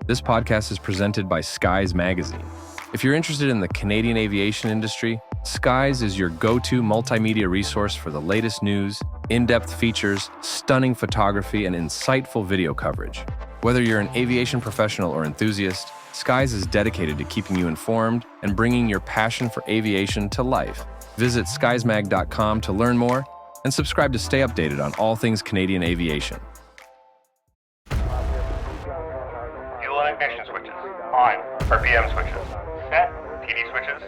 This podcast is presented by Skies Magazine. If you're interested in the Canadian aviation industry, Skies is your go-to multimedia resource for the latest news, in-depth features, stunning photography, and insightful video coverage. Whether you're an aviation professional or enthusiast, Skies is dedicated to keeping you informed and bringing your passion for aviation to life. Visit skiesmag.com to learn more and subscribe to stay updated on all things Canadian aviation. Fuel and ignition switches on. RPM switches set. TD switches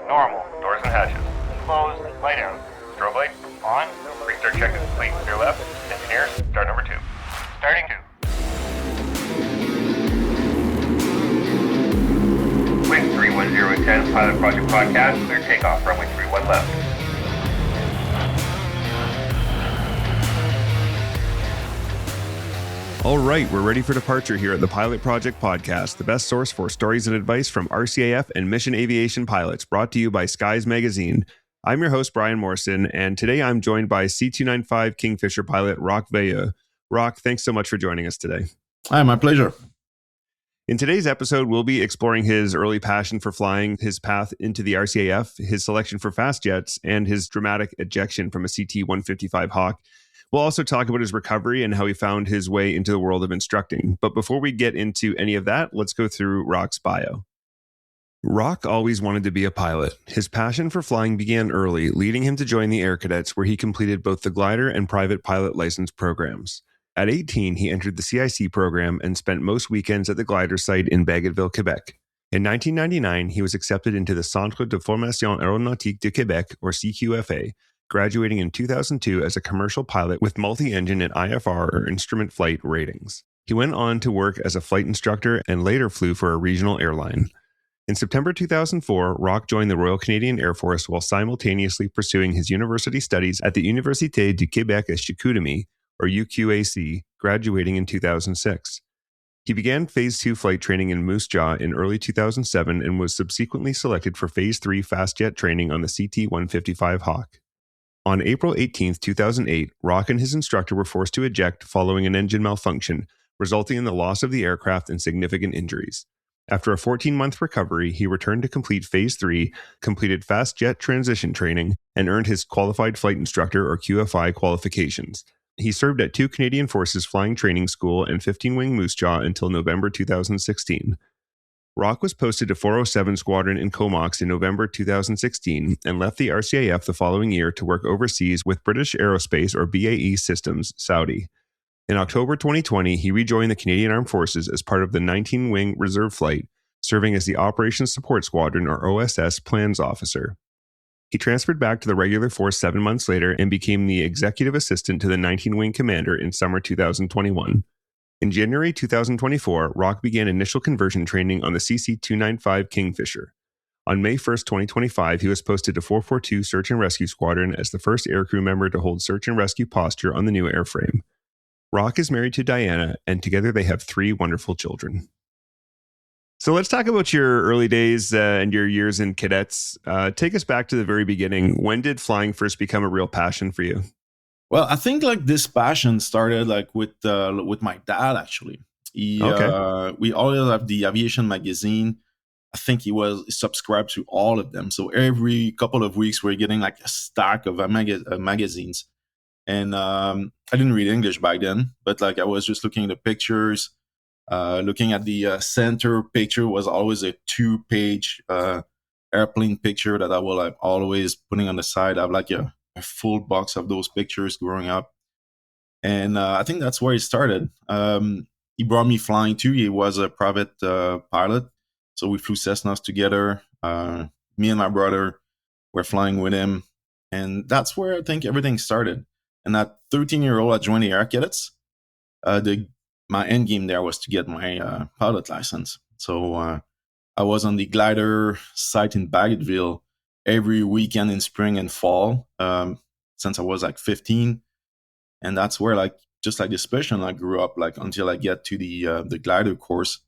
normal. Doors and hatches closed. Light out. Strobe light on. Restart check is complete. Clear left. Engineers, start number 2. Starting 2. Wind 310 Pilot Project Podcast. Clear takeoff. Runway 31 left. All right, we're ready for departure here at the Pilot Project Podcast, the best source for stories and advice from RCAF and mission aviation pilots, brought to you by Skies Magazine. I'm your host, Brian Morrison, and today I'm joined by CT-155 Kingfisher pilot Rock Veilleux. Rock, thanks so much for joining us today. Hi, my pleasure. In today's episode, we'll be exploring his early passion for flying, his path into the RCAF, his selection for fast jets, and his dramatic ejection from a CT-155 Hawk. We'll also talk about his recovery and how he found his way into the world of instructing. But before we get into any of that, let's go through Rock's bio. Rock always wanted to be a pilot. His passion for flying began early, leading him to join the Air Cadets, where he completed both the glider and private pilot license programs. At 18, he entered the CIC program and spent most weekends at the glider site in Bagotville, Quebec. In 1999, he was accepted into the Centre de Formation Aéronautique de Québec, or CQFA, graduating in 2002 as a commercial pilot with multi-engine and IFR, or instrument flight, ratings. He went on to work as a flight instructor and later flew for a regional airline. In September 2004, Rock joined the Royal Canadian Air Force while simultaneously pursuing his university studies at the Université du Québec à Chicoutimi, or UQAC, graduating in 2006. He began Phase 2 flight training in Moose Jaw in early 2007 and was subsequently selected for Phase 3 fast jet training on the CT-155 Hawk. On April 18, 2008, Rock and his instructor were forced to eject following an engine malfunction, resulting in the loss of the aircraft and significant injuries. After a 14-month recovery, he returned to complete Phase 3, completed fast jet transition training, and earned his Qualified Flight Instructor, or QFI, qualifications. He served at 2 Canadian Forces Flying Training School and 15-Wing Moose Jaw until November 2016. Rock was posted to 407 Squadron in Comox in November 2016 and left the RCAF the following year to work overseas with British Aerospace, or BAE Systems, Saudi. In October 2020, he rejoined the Canadian Armed Forces as part of the 19-Wing Reserve Flight, serving as the Operations Support Squadron, or OSS, Plans Officer. He transferred back to the regular force 7 months later and became the Executive Assistant to the 19-Wing Commander in summer 2021. In January 2024, Rock began initial conversion training on the CC-295 Kingfisher. On May 1, 2025, he was posted to 442 Search and Rescue Squadron as the first aircrew member to hold search and rescue posture on the new airframe. Rock is married to Diana, and together they have 3 wonderful children. So let's talk about your early days and your years in cadets. Take us back to the very beginning. When did flying first become a real passion for you? Well, I think this passion started with my dad. Actually, we always have the aviation magazine. I think he was subscribed to all of them. So every couple of weeks, we're getting a stack of magazines. And I didn't read English back then, but I was just looking at the pictures. Looking at the center picture was always a 2-page airplane picture that I will always putting on the side. I have a full box of those pictures growing up. And I think that's where it started. He brought me flying too. He was a private pilot. So we flew Cessnas together. Me and my brother were flying with him. And that's where I think everything started. And at 13-year-old, I joined the Air Cadets. My end game there was to get my pilot license. So I was on the glider site in Bagotville every weekend in spring and fall since I was 15. And that's where just this passion I grew up until I get to the glider course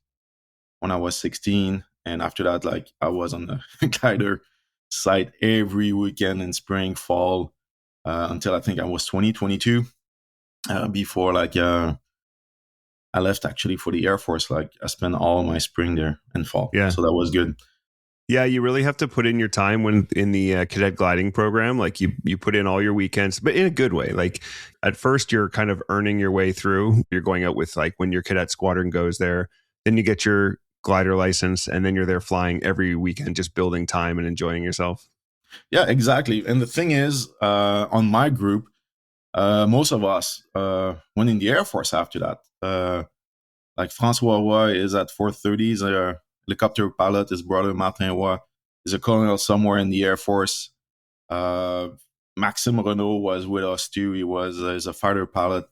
when I was 16. And after that, I was on the glider site every weekend in spring, fall, until I think I was 22, before I left actually for the Air Force. Like I spent all my spring there and fall. Yeah. So that was good. Yeah, you really have to put in your time when in the cadet gliding program. Like you put in all your weekends, but in a good way. Like at first, you're kind of earning your way through. You're going out with like when your cadet squadron goes there, then you get your glider license, and then you're there flying every weekend, just building time and enjoying yourself. Yeah, exactly. And the thing is, on my group, most of us went in the Air Force after that. Like Francois Roy is at 430. He's a helicopter pilot. His brother Martin Roy is a colonel somewhere in the Air Force. Maxime Renault was with us too. He's a fighter pilot.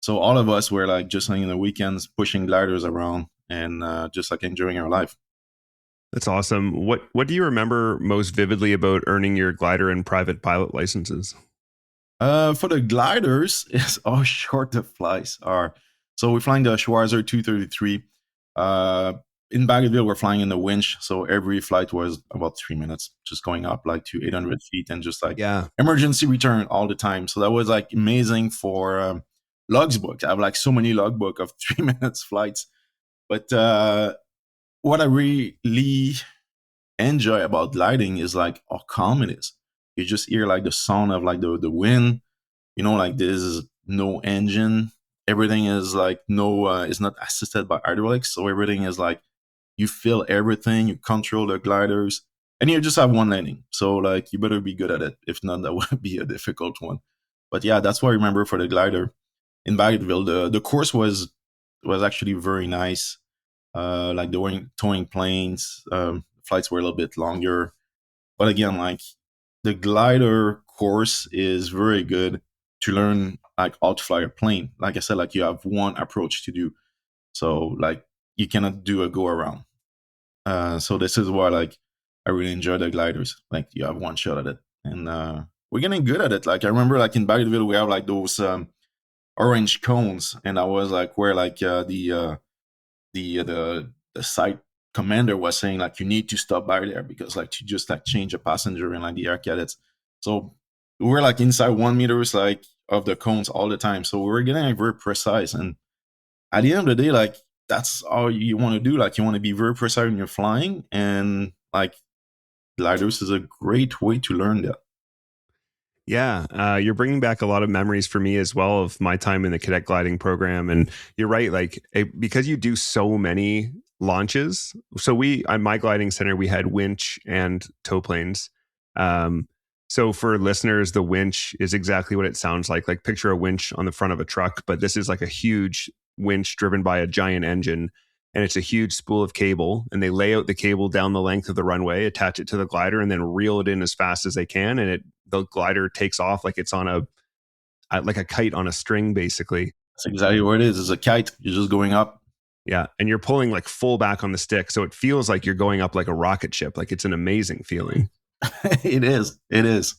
So all of us were like just like in the weekends pushing gliders around and just like enjoying our life. That's awesome. What do you remember most vividly about earning your glider and private pilot licenses? For the gliders, is how short the flights are. So we're flying the Schwarzer 233. In Bangseat, we're flying in the winch. So every flight was about 3 minutes, just going up like to 800 feet and just like emergency return all the time. So that was like amazing for logs book. I have like so many logbook of 3 minutes flights. But what I really enjoy about gliding is like how calm it is. You just hear like the sound of like the wind, like there's no engine. Everything is like it's not assisted by hydraulics. So everything is like, you feel everything, you control the gliders, and you just have one landing. So like, you better be good at it. If not, that would be a difficult one. But yeah, that's what I remember for the glider. In Bagotville, the course was actually very nice. Like the towing planes, flights were a little bit longer. But again, like the glider course is very good to learn like how to fly a plane. Like I said, like you have one approach to do. So like you cannot do a go around. So this is why like I really enjoy the gliders. Like you have one shot at it. And we're getting good at it. Like I remember like in Bagotville we have like those orange cones, and I was like where like the site commander was saying like you need to stop by there because like to just like change a passenger and like the air cadets. So we're like inside 1 meters like of the cones all the time. So we're getting like very precise. And at the end of the day, like that's all you want to do. Like you want to be very precise when you're flying, and like gliders is a great way to learn that. Yeah, you're bringing back a lot of memories for me as well of my time in the cadet gliding program. And you're right, like because you do so many launches. So we, on my gliding center, we had winch and tow planes. So for listeners, the winch is exactly what it sounds like. Like picture a winch on the front of a truck, but this is like a huge winch driven by a giant engine. And it's a huge spool of cable, and they lay out the cable down the length of the runway, attach it to the glider, and then reel it in as fast as they can. And the glider takes off like it's on like a kite on a string, basically. That's exactly what it is. It's a kite. You're just going up. Yeah. And you're pulling like full back on the stick. So it feels like you're going up like a rocket ship. Like it's an amazing feeling. It is. It is.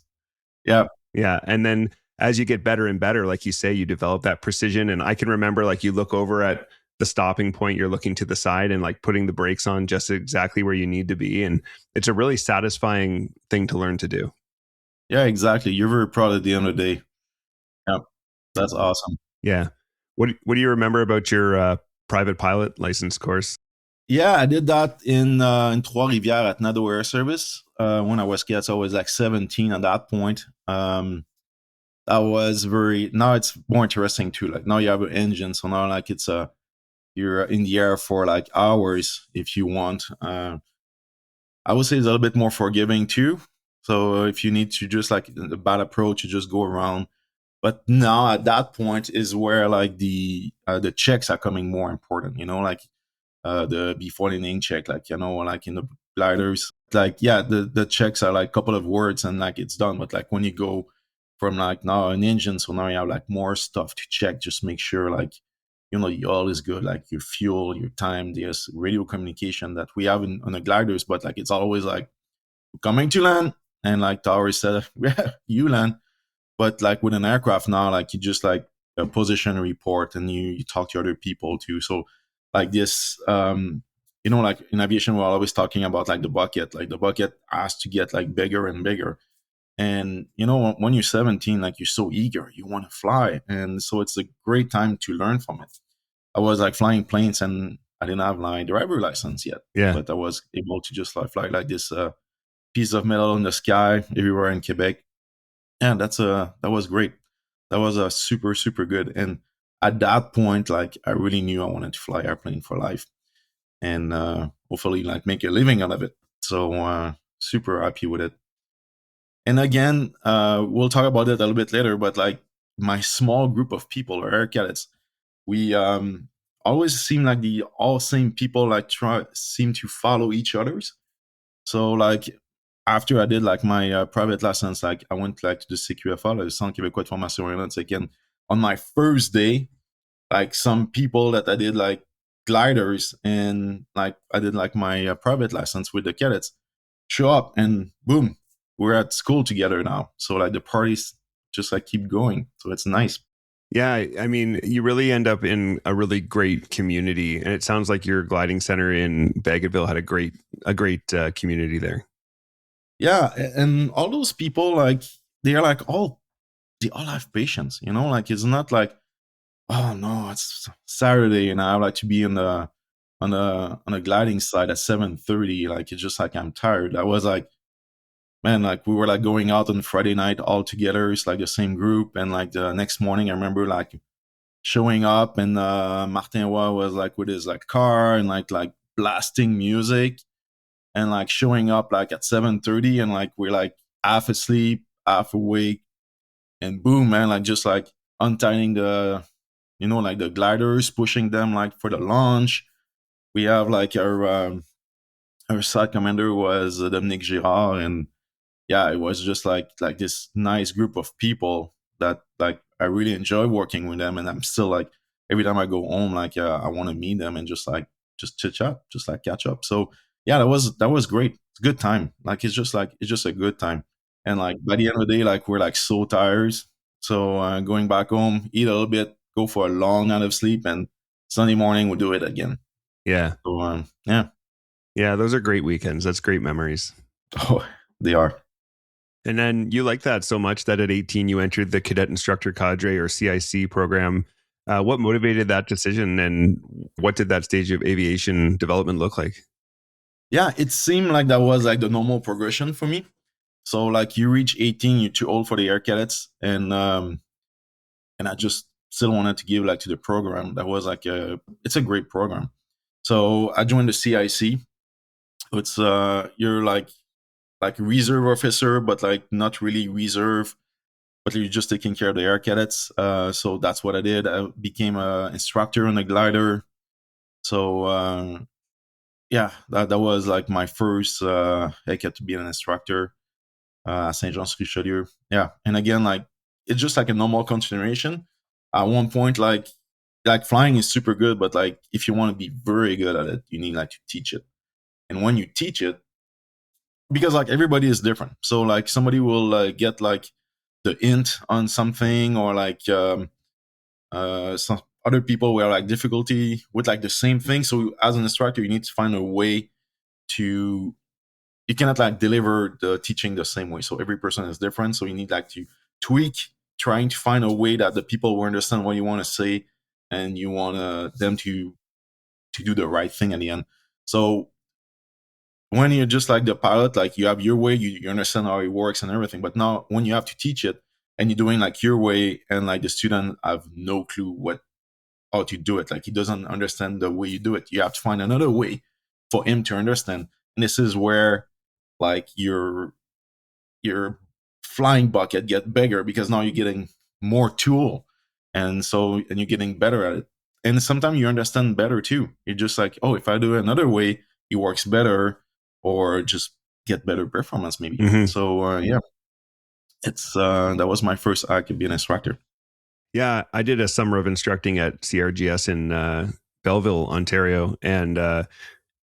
Yeah. Yeah. And then as you get better and better, like you say, you develop that precision. And I can remember like you look over at the stopping point, you're looking to the side and like putting the brakes on just exactly where you need to be. And it's a really satisfying thing to learn to do. Yeah, exactly. You're very proud at the end of the day. Yeah. That's awesome. Yeah. What do you remember about your private pilot license course? Yeah, I did that in Trois-Rivières at Nadeau Air Service when I was kid. So I was like 17 at that point. That was now it's more interesting too. Like now you have an engine. So now like you're in the air for like hours if you want. I would say it's a little bit more forgiving too. So if you need to just like a bad approach, you just go around. But now at that point is where like the checks are coming more important, like the before landing check, like, like in the gliders, like, yeah, the checks are like a couple of words and like it's done. But like when you go from like now an engine, so now you have like more stuff to check, just make sure like, your oil is good, like your fuel, your time, there's radio communication that we have on the gliders, but like it's always like coming to land. And like Tower said, yeah, you land. But like with an aircraft now, like you just like a position report and you talk to other people too. So like this, like in aviation, we're always talking about like the bucket. Like the bucket has to get like bigger and bigger. And when you're 17, like you're so eager, you want to fly, and so it's a great time to learn from it. I was like flying planes and I didn't have my driver license yet. Yeah. But I was able to just like fly like this piece of metal in the sky everywhere in Quebec. Yeah, that was great. That was a super super good. And at that point, like I really knew I wanted to fly airplane for life, and hopefully like make a living out of it. So super happy with it. And again, we'll talk about it a little bit later. But like my small group of people, or air cadets, we always seem like the all same people. Like try seem to follow each other's. So like after I did like my private lessons, like I went like to the CQFA, le Centre Québécois de Formation Aéronautique, and on my first day, like some people that I did like gliders and like I did like my private lessons with the cadets show up and boom, we're at school together now. So like the parties just like keep going. So it's nice. Yeah, I mean, you really end up in a really great community, and it sounds like your gliding center in Bagotville had a great community there. Yeah, and all those people like they are like they all have patience, you know. Like it's not like, oh no, it's Saturday and I like to be on a gliding site at 7:30. Like it's just like I'm tired. I was like, man, like we were like going out on Friday night all together. It's like the same group, and like the next morning, I remember like showing up, and Martin Roy was like with his like car and like blasting music, and like showing up like at 7:30, and like we're like half asleep, half awake, and boom, man, like just like untying the like the gliders, pushing them like for the launch. We have like our site commander was Dominique Girard, and yeah, it was just like this nice group of people that like I really enjoy working with them, and I'm still like every time I go home, like I want to meet them and just chit chat, just like catch up. So yeah, that was great. It's a good time. Like it's just a good time. And like by the end of the day, like we're like so tired. So going back home, eat a little bit, go for a long night of sleep, and Sunday morning we'll do it again. Yeah. So yeah. Yeah, those are great weekends. That's great memories. Oh, they are. And then you like that so much that at 18 you entered the Cadet Instructor Cadre, or CIC program. What motivated that decision, and what did that stage of aviation development look like? Yeah, it seemed like that was like the normal progression for me. So like you reach 18, you're too old for the air cadets, and I just still wanted to give like to the program. That was like it's a great program. So I joined the CIC. It's you're like reserve officer, but like not really reserve, but you're just taking care of the air cadets. So that's what I did. I became an instructor on a glider. So yeah, that was like my first hecate to be an instructor at Saint Jean sur Richelieu. Yeah, and again, like it's just like a normal continuation. At one point, like flying is super good, but like if you want to be very good at it, you need like to teach it. And when you teach it, because like everybody is different, so like somebody will get like the hint on something, or like some other people will like difficulty with like the same thing. So as an instructor, you need to find a way to you cannot like deliver the teaching the same way. So every person is different. So you need like to tweak, trying to find a way that the people will understand what you want to say, and you want them to do the right thing at the end. So when you're just like the pilot, like you have your way, you understand how it works and everything. But now when you have to teach it and you're doing like your way, and like the student have no clue how to do it, like he doesn't understand the way you do it, you have to find another way for him to understand. And this is where like your flying bucket get bigger, because now you're getting more tool, and you're getting better at it. And sometimes you understand better too. You're just like, oh, if I do it another way, it works better, or just get better performance maybe. Mm-hmm. So yeah, it's that was my first act to be an instructor. Yeah, I did a summer of instructing at CRGS in Belleville, Ontario, and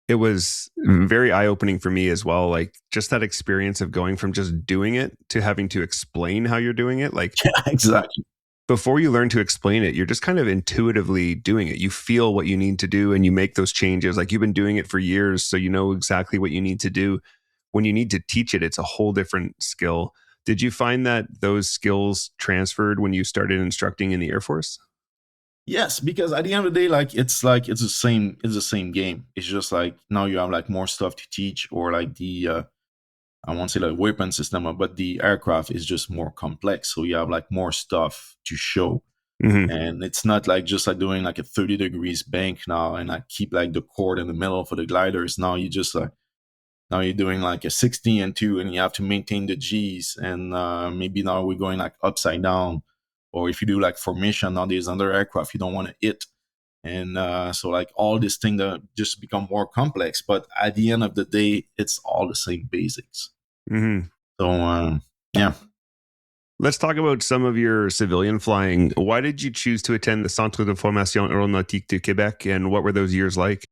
it was very eye-opening for me as well. Like just that experience of going from just doing it to having to explain how you're doing it. Like Yeah, exactly. before you learn to explain it, you're just kind of intuitively doing it. You feel what you need to do and you make those changes. Like you've been doing it for years, so you know exactly what you need to do. When you need to teach it, it's a whole different skill. Did you find that those skills transferred when you started instructing in the Air Force? Yes, because at the end of the day, it's the same game. It's just like now you have like more stuff to teach, or like the I won't say like weapon system, but the aircraft is just more complex. So you have like more stuff to show. Mm-hmm. And it's not like just like doing like a 30 degrees bank now and I keep like the cord in the middle for the gliders. Now you just like now you're doing like a 60 and 2 and you have to maintain the G's, and maybe now we're going like upside down. Or if you do like formation, now there's another aircraft you don't want to hit. And so like all this thing that just become more complex, but at the end of the day, it's all the same basics. Mm-hmm. So yeah. Let's talk about some of your civilian flying. Why did you choose to attend the Centre de Formation Aéronautique de Québec, and what were those years like?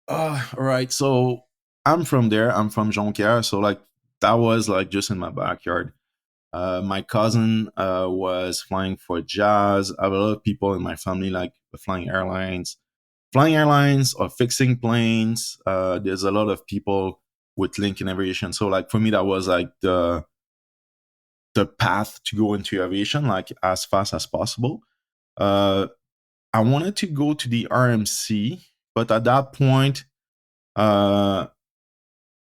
All right. So I'm from there. I'm from Jonquière. So like that was like just in my backyard. My cousin was flying for Jazz. I have a lot of people in my family like flying airlines. Flying airlines or fixing planes. There's a lot of people with link in aviation. So like for me, that was like the path to go into aviation, like as fast as possible. Uh, I wanted to go to the RMC, but at that point, uh,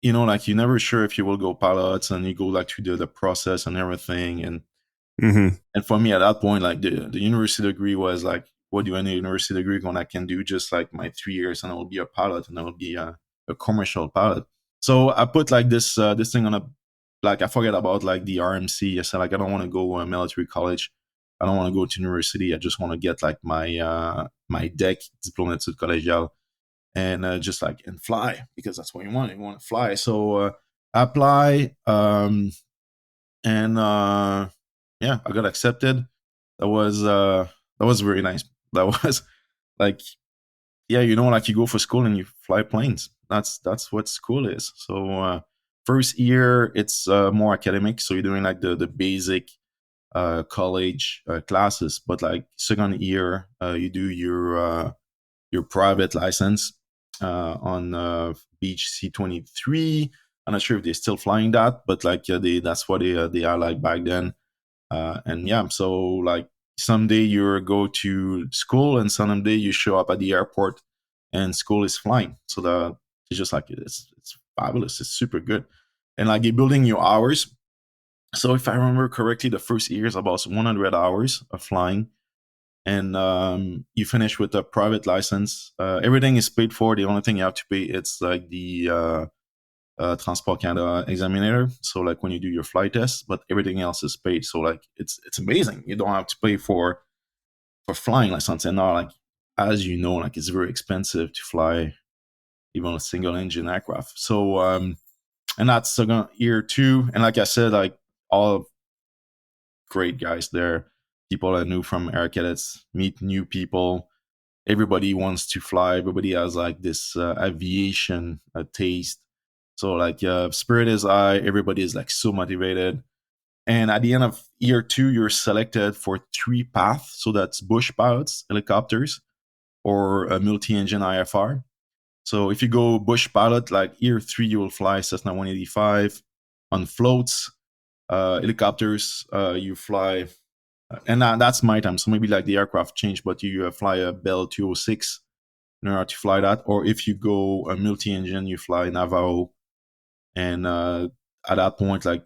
like you're never sure if you will go pilots, and you go like through the process and everything. And Mm-hmm. and for me at that point, like the university degree was like, what do any university degree when I can do just like my 3 years and I will be a pilot and I will be a commercial pilot. So I put like this thing on a, like I forget about like the RMC. I said like I don't want to go to military college. I don't want to go to university. I just want to get like my deck diplôme d'études collégiales and just like and fly, because that's what you want. You want to fly. So apply and yeah, I got accepted. That was very nice. That was like, yeah, like you go for school and you fly planes. That's what school is. So first year it's more academic, so you're doing like the basic college classes. But like second year, you do your private license on Beach C-23. I'm not sure if they're still flying that, but like that's what they are like back then. And yeah, so like someday you go to school and someday you show up at the airport and school is flying. So it's just like it's fabulous. It's super good. And like you're building your hours. So if I remember correctly, the first year is about 100 hours of flying. And you finish with a private license. Everything is paid for. The only thing you have to pay, it's like the Transport Canada examiner. So like when you do your flight test, but everything else is paid. So like it's amazing. You don't have to pay for flying license. And now like, as you know, like it's very expensive to fly even a single engine aircraft. So and that's second year too. And like I said, like all great guys there, people I knew from air cadets, meet new people. Everybody wants to fly. Everybody has like this aviation taste. So like spirit is high. Everybody is like so motivated. And at the end of year 2, you're selected for 3 paths. So that's bush pilots, helicopters, or a multi-engine IFR. So if you go bush pilot, like year 3, you will fly Cessna 185 on floats. Helicopters, you fly, and that's my time. So maybe like the aircraft changed, but you fly a Bell 206 in order to fly that. Or if you go a multi-engine, you fly Navajo. And at that point, like,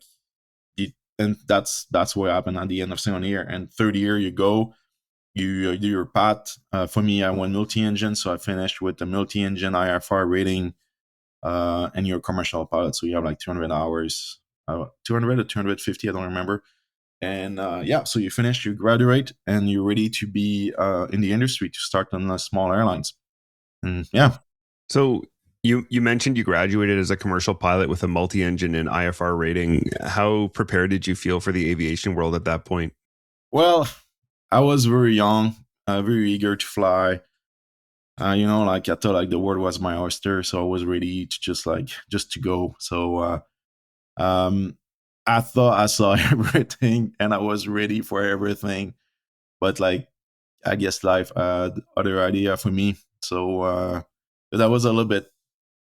and that's what happened at the end of second year. And third year, you go, you do your path. For me, I went multi-engine, so I finished with the multi-engine IFR rating, and you're a commercial pilot, so you have like 200 hours, 200 or 250, I don't remember. And yeah, so you finish, you graduate, and you're ready to be in the industry to start on the small airlines. And yeah. So you mentioned you graduated as a commercial pilot with a multi-engine and IFR rating. How prepared did you feel for the aviation world at that point? Well, I was very young, very eager to fly. Like I thought like the world was my oyster, so I was ready to just to go. So I thought I saw everything and I was ready for everything. But like I guess life had other idea for me. So that was a little bit,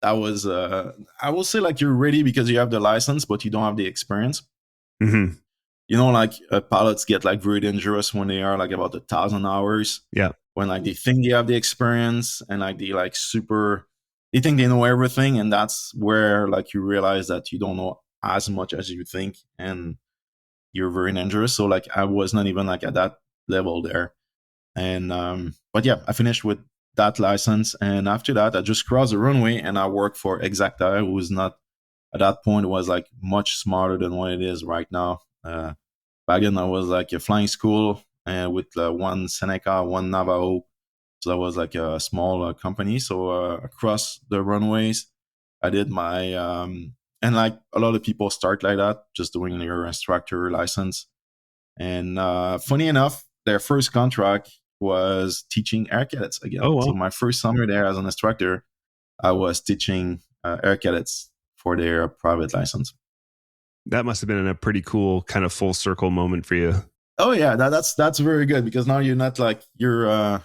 that was I will say like you're ready because you have the license, but you don't have the experience. Mm-hmm. Like pilots get like very dangerous when they are like about 1,000 hours. Yeah. when like they think they have the experience and like they think they know everything, and that's where like you realize that you don't know as much as you think, and you're very dangerous. So like I was not even like at that level there. And but yeah, I finished with that license, and after that I just crossed the runway and I worked for Ejecting, who was not at that point, it was like much smarter than what it is right now. Back then I was like a flying school and with one Seneca, one Navajo. So that was like a small company. So across the runways, I did my and like a lot of people start like that, just doing your instructor license. And funny enough, their first contract was teaching air cadets again. Oh, wow. So my first summer there as an instructor, I was teaching air cadets for their private license. That must have been a pretty cool kind of full circle moment for you. Oh yeah, that's very good, because now you're not like you're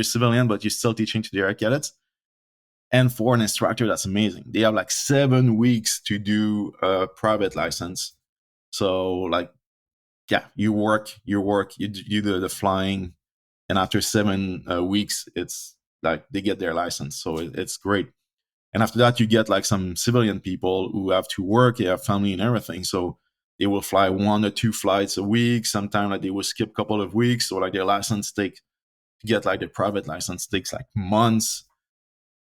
civilian, but you're still teaching to the air cadets. And for an instructor, that's amazing. They have like 7 weeks to do a private license. So like, yeah, you work, you do the flying, and after 7 weeks, it's like they get their license. So it's great. And after that, you get like some civilian people who have to work, they have family and everything. So they will fly 1 or 2 flights a week. Sometimes like they will skip a couple of weeks. So like their license to get like the private license takes like months.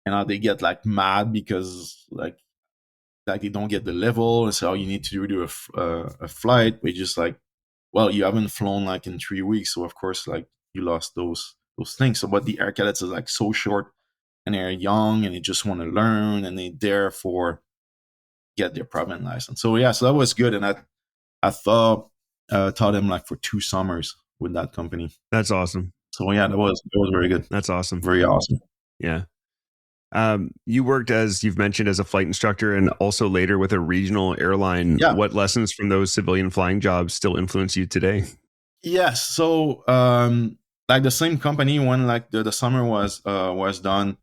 And they get like mad because like they don't get the level. And so you need to do a flight. But just like, well, you haven't flown like in 3 weeks. So of course, like you lost those things. So but the air cadets is like so short, and they're young and they just want to learn, and they therefore get their private license. So yeah, so that was good. And I taught them like for 2 summers with that company. That's awesome. So yeah, that was very good. That's awesome. Very awesome. Yeah. You worked, as you've mentioned, as a flight instructor and also later with a regional airline. Yeah. What lessons from those civilian flying jobs still influence you today? Yes. So like the same company, when like the summer was done,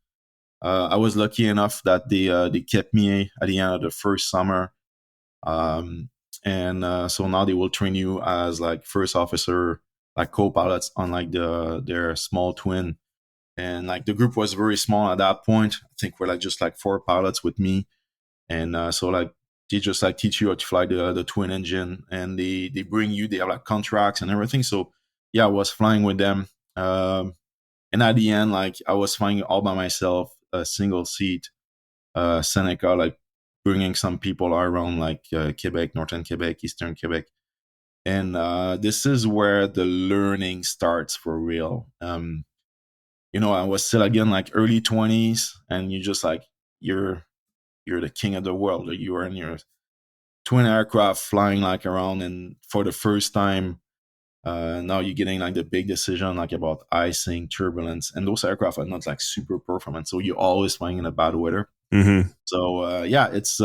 I was lucky enough that they kept me at the end of the first summer. And so now they will train you as like first officer, like co-pilots on like their small twin. And like the group was very small at that point. I think we're like just like 4 pilots with me. And so like they just like teach you how to fly the twin engine, and they bring you, they have like contracts and everything. So yeah, I was flying with them. And at the end, like I was flying all by myself, a single seat, Seneca, like bringing some people around like Quebec, Northern Quebec, Eastern Quebec. And this is where the learning starts for real. I was still again like early 20s, and you just like you're the king of the world. Like, you are in your twin aircraft flying like around, and for the first time, now you're getting like the big decision like about icing, turbulence, and those aircraft are not like super performant. So you're always flying in a bad weather. Mm-hmm. So yeah, it's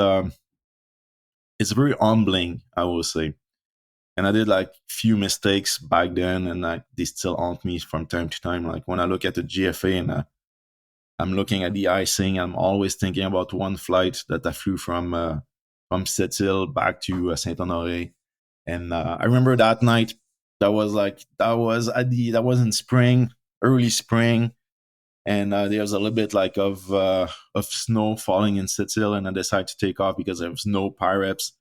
very humbling, I will say. And I did like few mistakes back then, and like they still haunt me from time to time. Like when I look at the GFA and I'm looking at the icing, I'm always thinking about one flight that I flew from Sept-Îles back to Saint-Honoré. And I remember that night, that was in spring, early spring, and there was a little bit like of snow falling in Sept-Îles, and I decided to take off because there was no PIREPs.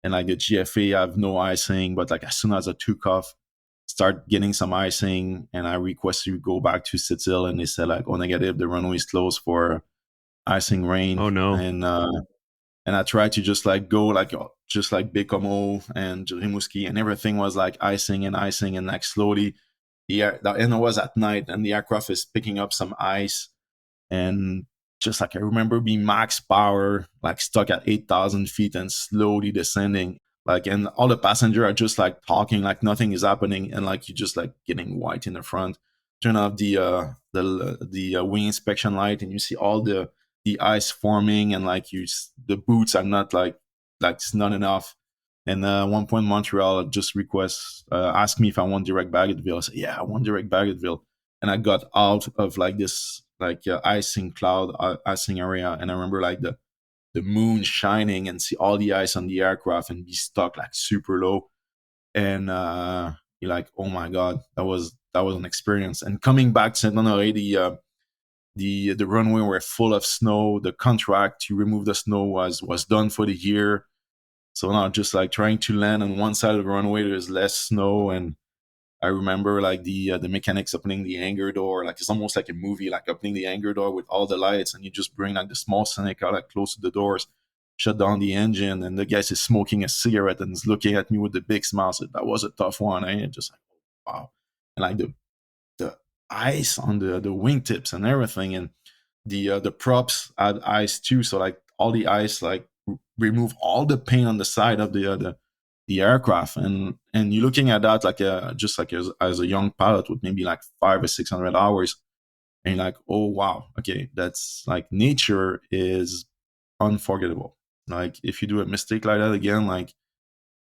And like the GFA, I have no icing, but like as soon as I took off, start getting some icing, and I requested to go back to Sept-Îles, and they said like, oh, negative, the runway is closed for icing rain. Oh no. And I tried to just like go like just like Bécomo and Rimouski, and everything was like icing, and like slowly and it was at night, and the aircraft is picking up some ice, and just like I remember being max power, like stuck at 8,000 feet and slowly descending. Like, and all the passengers are just like talking, like nothing is happening, and like you're just like getting white in the front. Turn off the wing inspection light, and you see all the ice forming, and like the boots are not like it's not enough. And one point, Montreal just asked me if I want direct Bagotville. I said, yeah, I want direct Bagotville. And I got out of like this like icing cloud, icing area, and I remember like the moon shining, and see all the ice on the aircraft, and be stuck like super low. And you're like, oh my god, that was an experience. And coming back to Saint Honoré, the runway were full of snow. The contract to remove the snow was done for the year. So now just like trying to land on one side of the runway, there's less snow. And I remember like the mechanics opening the hangar door, like it's almost like a movie, like opening the hangar door with all the lights, and you just bring like the small Seneca like close to the doors, shut down the engine, and the guy is smoking a cigarette and is looking at me with the big smile. So that was a tough one. Eh? Just like, wow. And like the ice on the wingtips and everything, and the props had ice too. So like all the ice like remove all the paint on the side of the aircraft, and you're looking at that like just like as a young pilot with maybe like 500 or 600 hours, and you're like, oh wow, okay, that's like nature is unforgettable. Like if you do a mistake like that again, like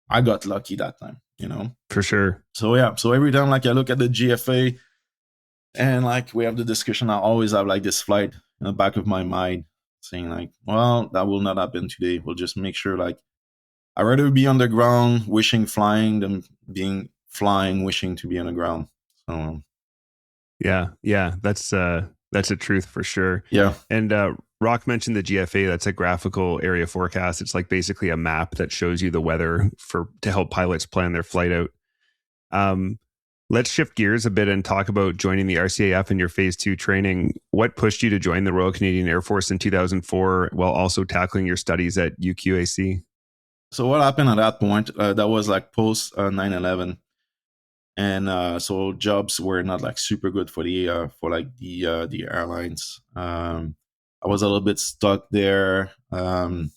I got lucky that time, you know, for sure. So yeah, so every time like I look at the GFA and like we have the discussion, I always have like this flight in the back of my mind saying like, well, that will not happen today. We'll just make sure like I'd rather be on the ground wishing flying than being flying wishing to be on the ground. So yeah, that's a truth for sure. Yeah. And Rock mentioned the GFA. That's a graphical area forecast. It's like basically a map that shows you the weather to help pilots plan their flight out. Let's shift gears a bit and talk about joining the RCAF in your phase 2 training. What pushed you to join the Royal Canadian Air Force in 2004 while also tackling your studies at UQAC? So what happened at that point, that was like post 9/11. And so jobs were not like super good for the airlines. I was a little bit stuck there. I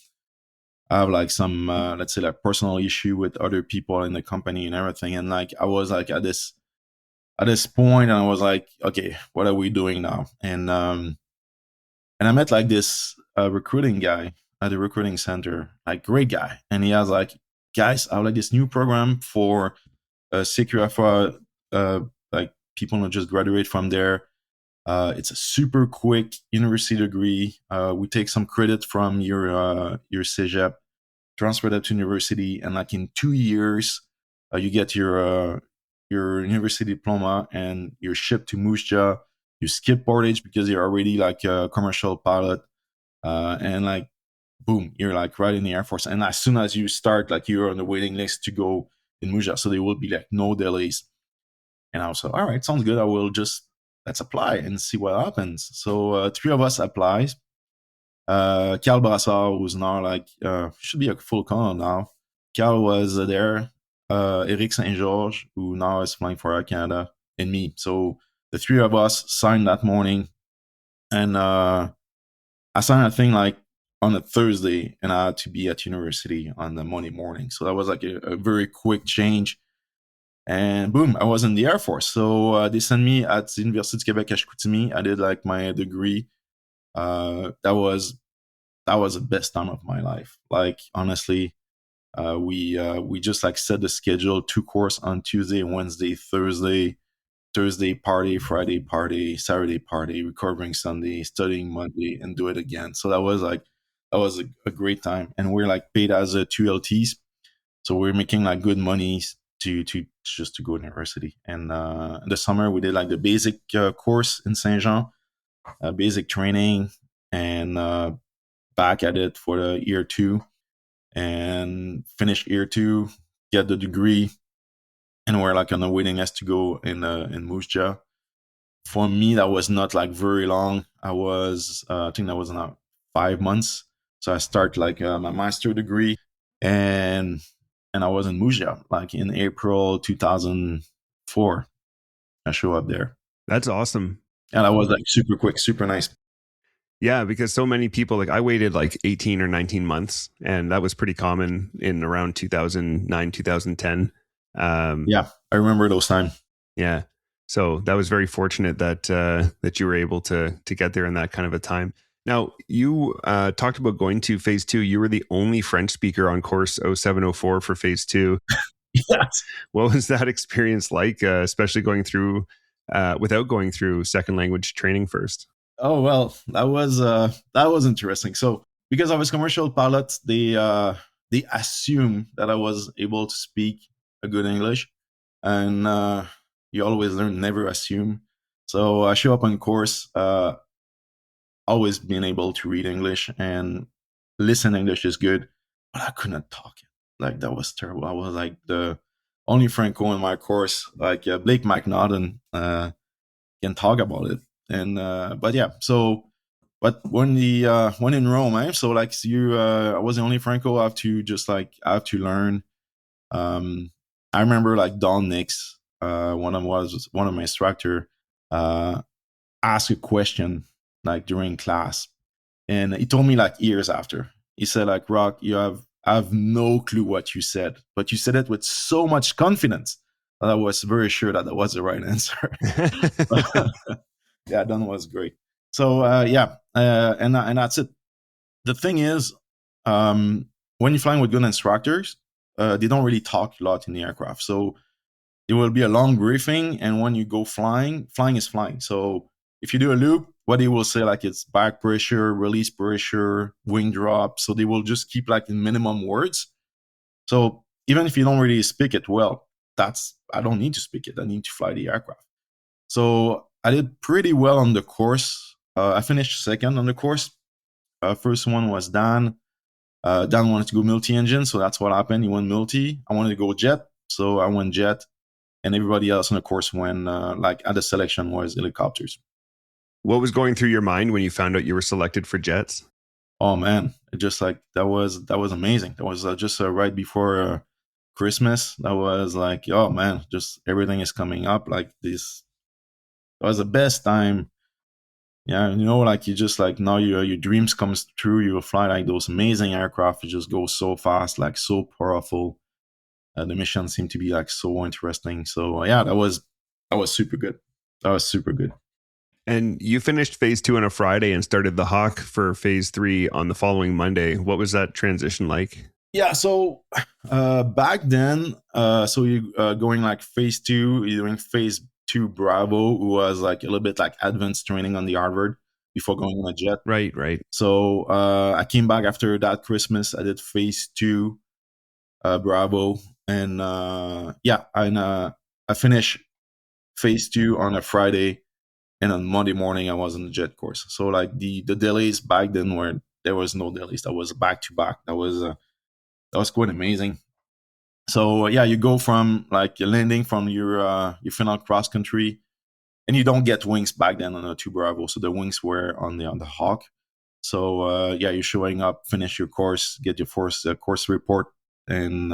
have like some let's say like personal issue with other people in the company and everything. And like I was like at this point, and I was like, okay, what are we doing now? And I met like this recruiting guy at the recruiting center, like great guy, and he has like, guys, I have like this new program for secure for like people who just graduate from there. It's a super quick university degree. We take some credit from your CEGEP, transfer that to university, and like in 2 years, you get your university diploma, and you're shipped to Moose Jaw. You skip boardage because you're already like a commercial pilot, and like boom, you're like right in the Air Force. And as soon as you start, like you're on the waiting list to go in Moose Jaw, so there will be like no delays. And I was like, all right, sounds good. I will let's apply and see what happens. So 3 of us applies. Carl Brassard, who's now like should be a full colonel now. Carl was there. Eric St. George, who now is flying for Air Canada, and me. So the 3 of us signed that morning, and I signed that thing like on a Thursday, and I had to be at university on the Monday morning. So that was like a very quick change. And boom, I was in the Air Force. So they sent me at the University of Quebec à Chicoutimi. I did like my degree. That was the best time of my life. Like honestly, we just like set the schedule, 2 course on Tuesday, Wednesday, Thursday party, Friday party, Saturday party, recovering Sunday, studying Monday, and do it again. So that was a great time. And we're like paid as a 2 LTs, so we're making like good money to just to go to university. And in the summer we did like the basic course in Saint Jean, basic training, and back at it for the year 2, and finish year 2, get the degree, and we're like on the waiting list to go in Moose Jaw. For me, that was not like very long. I think that was not 5 months. So I start like my master degree, and I was in Moose Jaw like in April 2004. I show up there. That's awesome. And I was like super quick, super nice. Yeah, because so many people, like I waited like 18 or 19 months, and that was pretty common in around 2009, 2010. Yeah, I remember those times. Yeah. So that was very fortunate that you were able to get there in that kind of a time. Now, you talked about going to phase 2. You were the only French speaker on course 0704 for phase 2. Yes. What was that experience like, especially going through without going through second language training first? Oh, well, that was interesting. So because I was commercial pilot, they assumed that I was able to speak a good English. And You always learn, never assume. So I show up on course, always being able to read English and listen English is good, but I couldn't talk it. Like that was terrible. I was like the only Franco in my course, like Blake McNaughton, can talk about it. And but yeah, so but when in Rome, so like you, I was the only Franco. I have to learn. I remember like Don Nix, one of my instructor, asked a question like during class, and he told me like years after. He said like, Rock, I have no clue what you said, but you said it with so much confidence that I was very sure that was the right answer. Yeah, Don was great. So and that's it. The thing is, when you're flying with good instructors, they don't really talk a lot in the aircraft. So there will be a long briefing, and when you go flying is flying. So if you do a loop, what they will say like it's back pressure, release pressure, wing drop. So they will just keep like in minimum words. So even if you don't really speak it well, I don't need to speak it. I need to fly the aircraft. So I did pretty well on the course. I finished second on the course. First one was Dan. Dan wanted to go multi-engine, so that's what happened. He went multi. I wanted to go jet, so I went jet. And everybody else on the course went, like at the selection, was helicopters. What was going through your mind when you found out you were selected for jets? Oh man, it just like that was amazing. That was just right before Christmas. That was like, oh man, just everything is coming up like this. That was the best time. Yeah, like you just like now your dreams comes true. You will fly like those amazing aircraft. You just go so fast, like so powerful. The mission seemed to be like so interesting. So yeah, that was super good. That was super good. And you finished phase 2 on a Friday and started the Hawk for phase 3 on the following Monday. What was that transition like? Yeah, so back then, so you going like phase 2, you're doing phase 2 Bravo, who was like a little bit like advanced training on the Harvard before going on a jet. Right. So I came back after that Christmas. I did phase 2 Bravo, and I finished phase 2 on a Friday, and on Monday morning I was on the jet course. So like the delays back then there was no delays. That was back to back. That was quite amazing. So yeah, you go from like landing from your final cross country, and you don't get wings back then on a 2 Bravo. So the wings were on the Hawk. So you're showing up, finish your course, get your first course report, and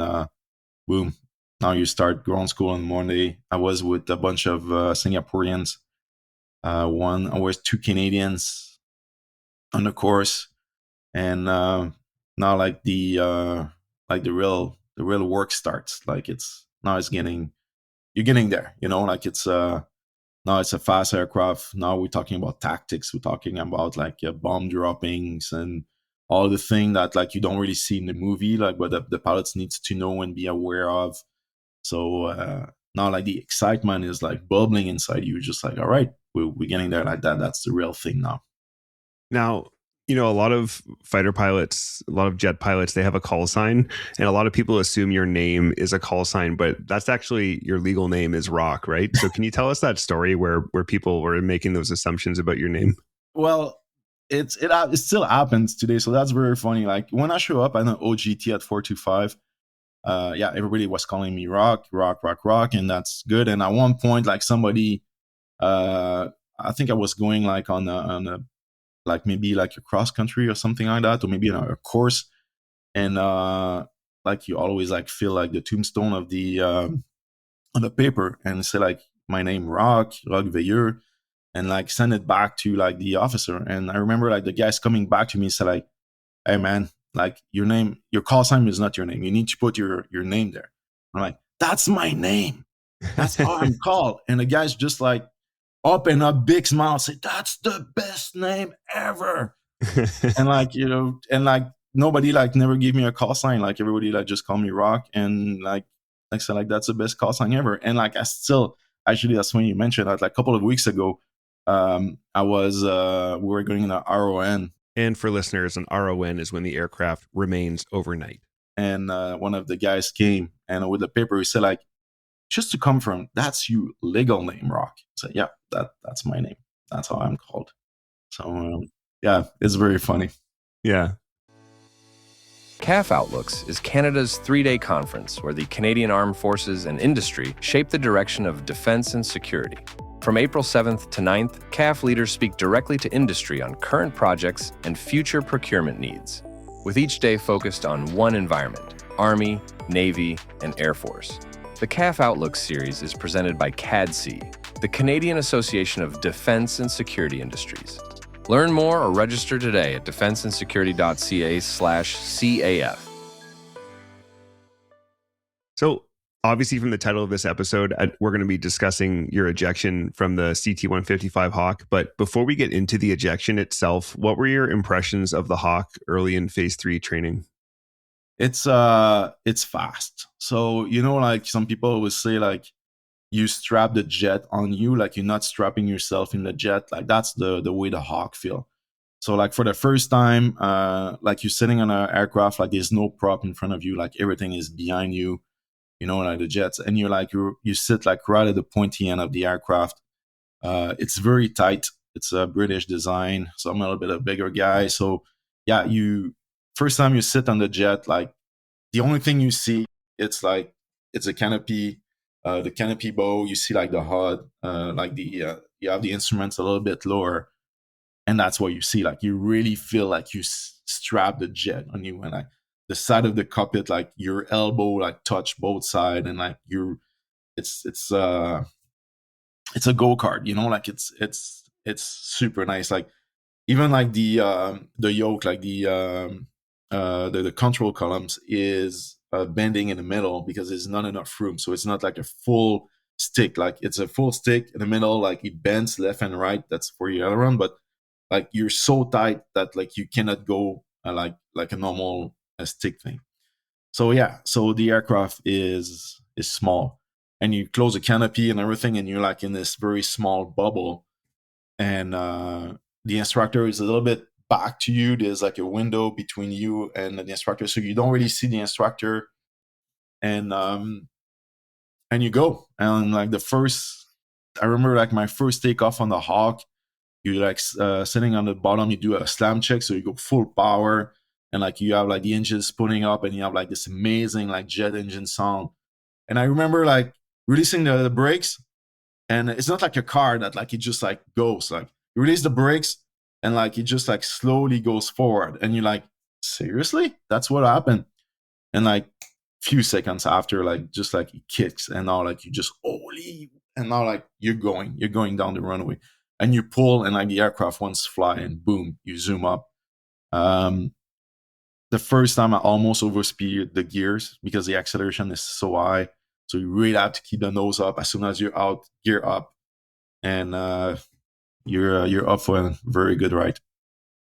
boom, now you start ground school on Monday. I was with a bunch of Singaporeans. I was 2 Canadians on the course, and now like the real work starts. Like you're getting there. Like it's now it's a fast aircraft. Now we're talking about tactics. We're talking about like bomb droppings and all the thing that like you don't really see in the movie, like what the pilots needs to know and be aware of. So now like the excitement is like bubbling inside you. Just like, all right, we're getting there like that. That's the real thing now. Now, a lot of fighter pilots, a lot of jet pilots, they have a call sign, and a lot of people assume your name is a call sign, but that's actually your legal name is Rock, right? So can you tell us that story where people were making those assumptions about your name? Well, it still happens today, so that's very funny. Like when I show up at an OGT at 425, everybody was calling me Rock, and that's good. And at one point, like somebody, I think I was going like on a like maybe like a cross country or something like that, or maybe a course, and like you always like feel like the tombstone of the on the paper and say like my name Rock Veilleux, and like send it back to like the officer. And I remember like the guys coming back to me and said like, hey man, like your call sign is not your name. You need to put your name there. I'm like, that's my name. That's how I'm called. And the guys just like open up big smile, say, that's the best name ever. And like, and like nobody like never gave me a call sign. Like everybody like just call me Rock. And like I said, like that's the best call sign ever. And like I still, actually, that's when you mentioned that like a couple of weeks ago, we were going in an RON. And for listeners, an RON is when the aircraft remains overnight. And one of the guys came and with the paper, he said like, just to confirm, that's your legal name, Rock. So yeah, that's my name. That's how I'm called. So yeah, it's very funny. Yeah. CAF Outlooks is Canada's 3-day conference where the Canadian Armed Forces and industry shape the direction of defense and security. From April 7th to 9th, CAF leaders speak directly to industry on current projects and future procurement needs, with each day focused on one environment: Army, Navy, and Air Force. The CAF Outlooks series is presented by CADC, the Canadian Association of Defense and Security Industries. Learn more or register today at defenseandsecurity.ca/CAF. So obviously from the title of this episode, we're going to be discussing your ejection from the CT-155 Hawk. But before we get into the ejection itself, what were your impressions of the Hawk early in phase 3 training? It's fast. So, like some people always say, like, you strap the jet on you, like you're not strapping yourself in the jet. Like that's the way the Hawk feel. So like for the first time, like you're sitting on an aircraft, like there's no prop in front of you, like everything is behind you, like the jets, and you sit like right at the pointy end of the aircraft. It's very tight. It's a British design, so I'm a little bit a bigger guy. So yeah, first time you sit on the jet, like the only thing you see, it's a canopy. The canopy bow, you see like the HUD, you have the instruments a little bit lower, and that's what you see. Like you really feel like you strap the jet on you, and like the side of the cockpit, like your elbow like touch both sides, and like it's a go-kart, like it's super nice. Like even like the yoke, like the control columns is bending in the middle because there's not enough room. So it's not like a full stick. Like it's a full stick in the middle, like it bends left and right. That's for your aileron, but like you're so tight that like you cannot go like a normal stick thing. So yeah, so the aircraft is small, and you close the canopy and everything, and you're like in this very small bubble, and the instructor is a little bit back to you. There's like a window between you and the instructor, so you don't really see the instructor, and you go. And like I remember like my first takeoff on the Hawk, you like sitting on the bottom, you do a slam check, so you go full power, and like you have like the engine spooning up, and you have like this amazing like jet engine sound. And I remember like releasing the brakes, and it's not like a car that like it just like goes. Like you release the brakes, and like it just like slowly goes forward, and you're like, seriously, that's what happened. And like few seconds after, like just like it kicks, and now like you just holy, and now like you're going down the runway, and you pull, and like the aircraft wants to fly, and boom, you zoom up. The first time I almost overspeed the gears because the acceleration is so high, so you really have to keep the nose up. As soon as you're out, gear up, and you're up for a very good ride.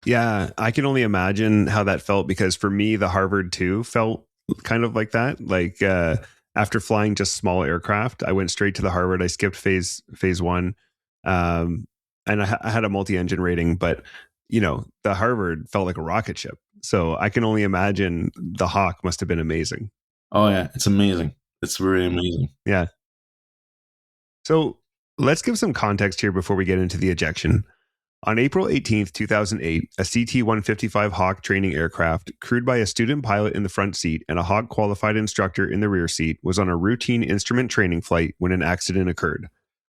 Yeah, I can only imagine how that felt, because for me, the Harvard 2 felt kind of like that. Like after flying just small aircraft, I went straight to the Harvard. I skipped phase 1, and I had a multi-engine rating, but the Harvard felt like a rocket ship. So I can only imagine the Hawk must have been amazing. Oh yeah, it's amazing. It's really amazing. Yeah. So let's give some context here before we get into the ejection. On April 18th, 2008, a CT-155 Hawk training aircraft, crewed by a student pilot in the front seat and a Hawk qualified instructor in the rear seat, was on a routine instrument training flight when an accident occurred.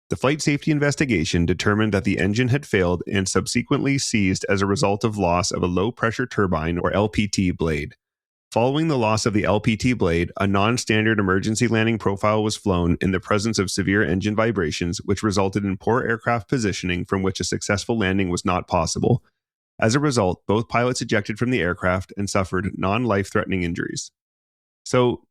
The flight safety investigation determined that the engine had failed and subsequently seized as a result of loss of a low-pressure turbine or LPT blade. Following the loss of the LPT blade, a non-standard emergency landing profile was flown in the presence of severe engine vibrations, which resulted in poor aircraft positioning from which a successful landing was not possible. As a result, both pilots ejected from the aircraft and suffered non-life-threatening injuries. So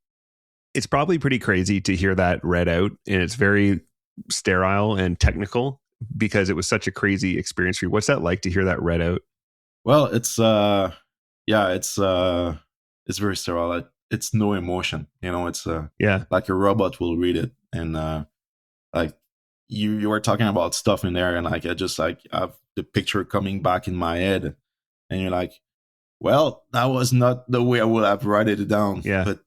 it's probably pretty crazy to hear that read out, and it's very sterile and technical because it was such a crazy experience for you. What's that like to hear that read out? Well, it's it's very sterile. It's no emotion. It's like a robot will read it, and like you were talking about stuff in there, and like I just like have the picture coming back in my head, and you're like, well, that was not the way I would have written it down. Yeah, but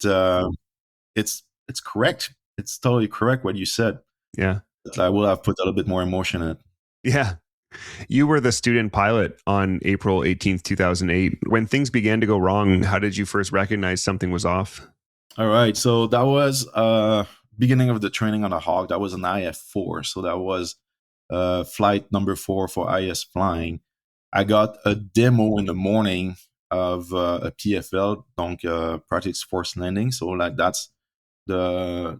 it's correct. it's totally correct what you said. Yeah. But I will have put a little bit more emotion in it. Yeah. You were the student pilot on April 18th, 2008. When things began to go wrong, how did you first recognize something was off? All right. So that was beginning of the training on a Hawk. That was an IF4. So that was flight number 4 for IS flying. I got a demo in the morning of a PFL, donc practice force landing. So like that's the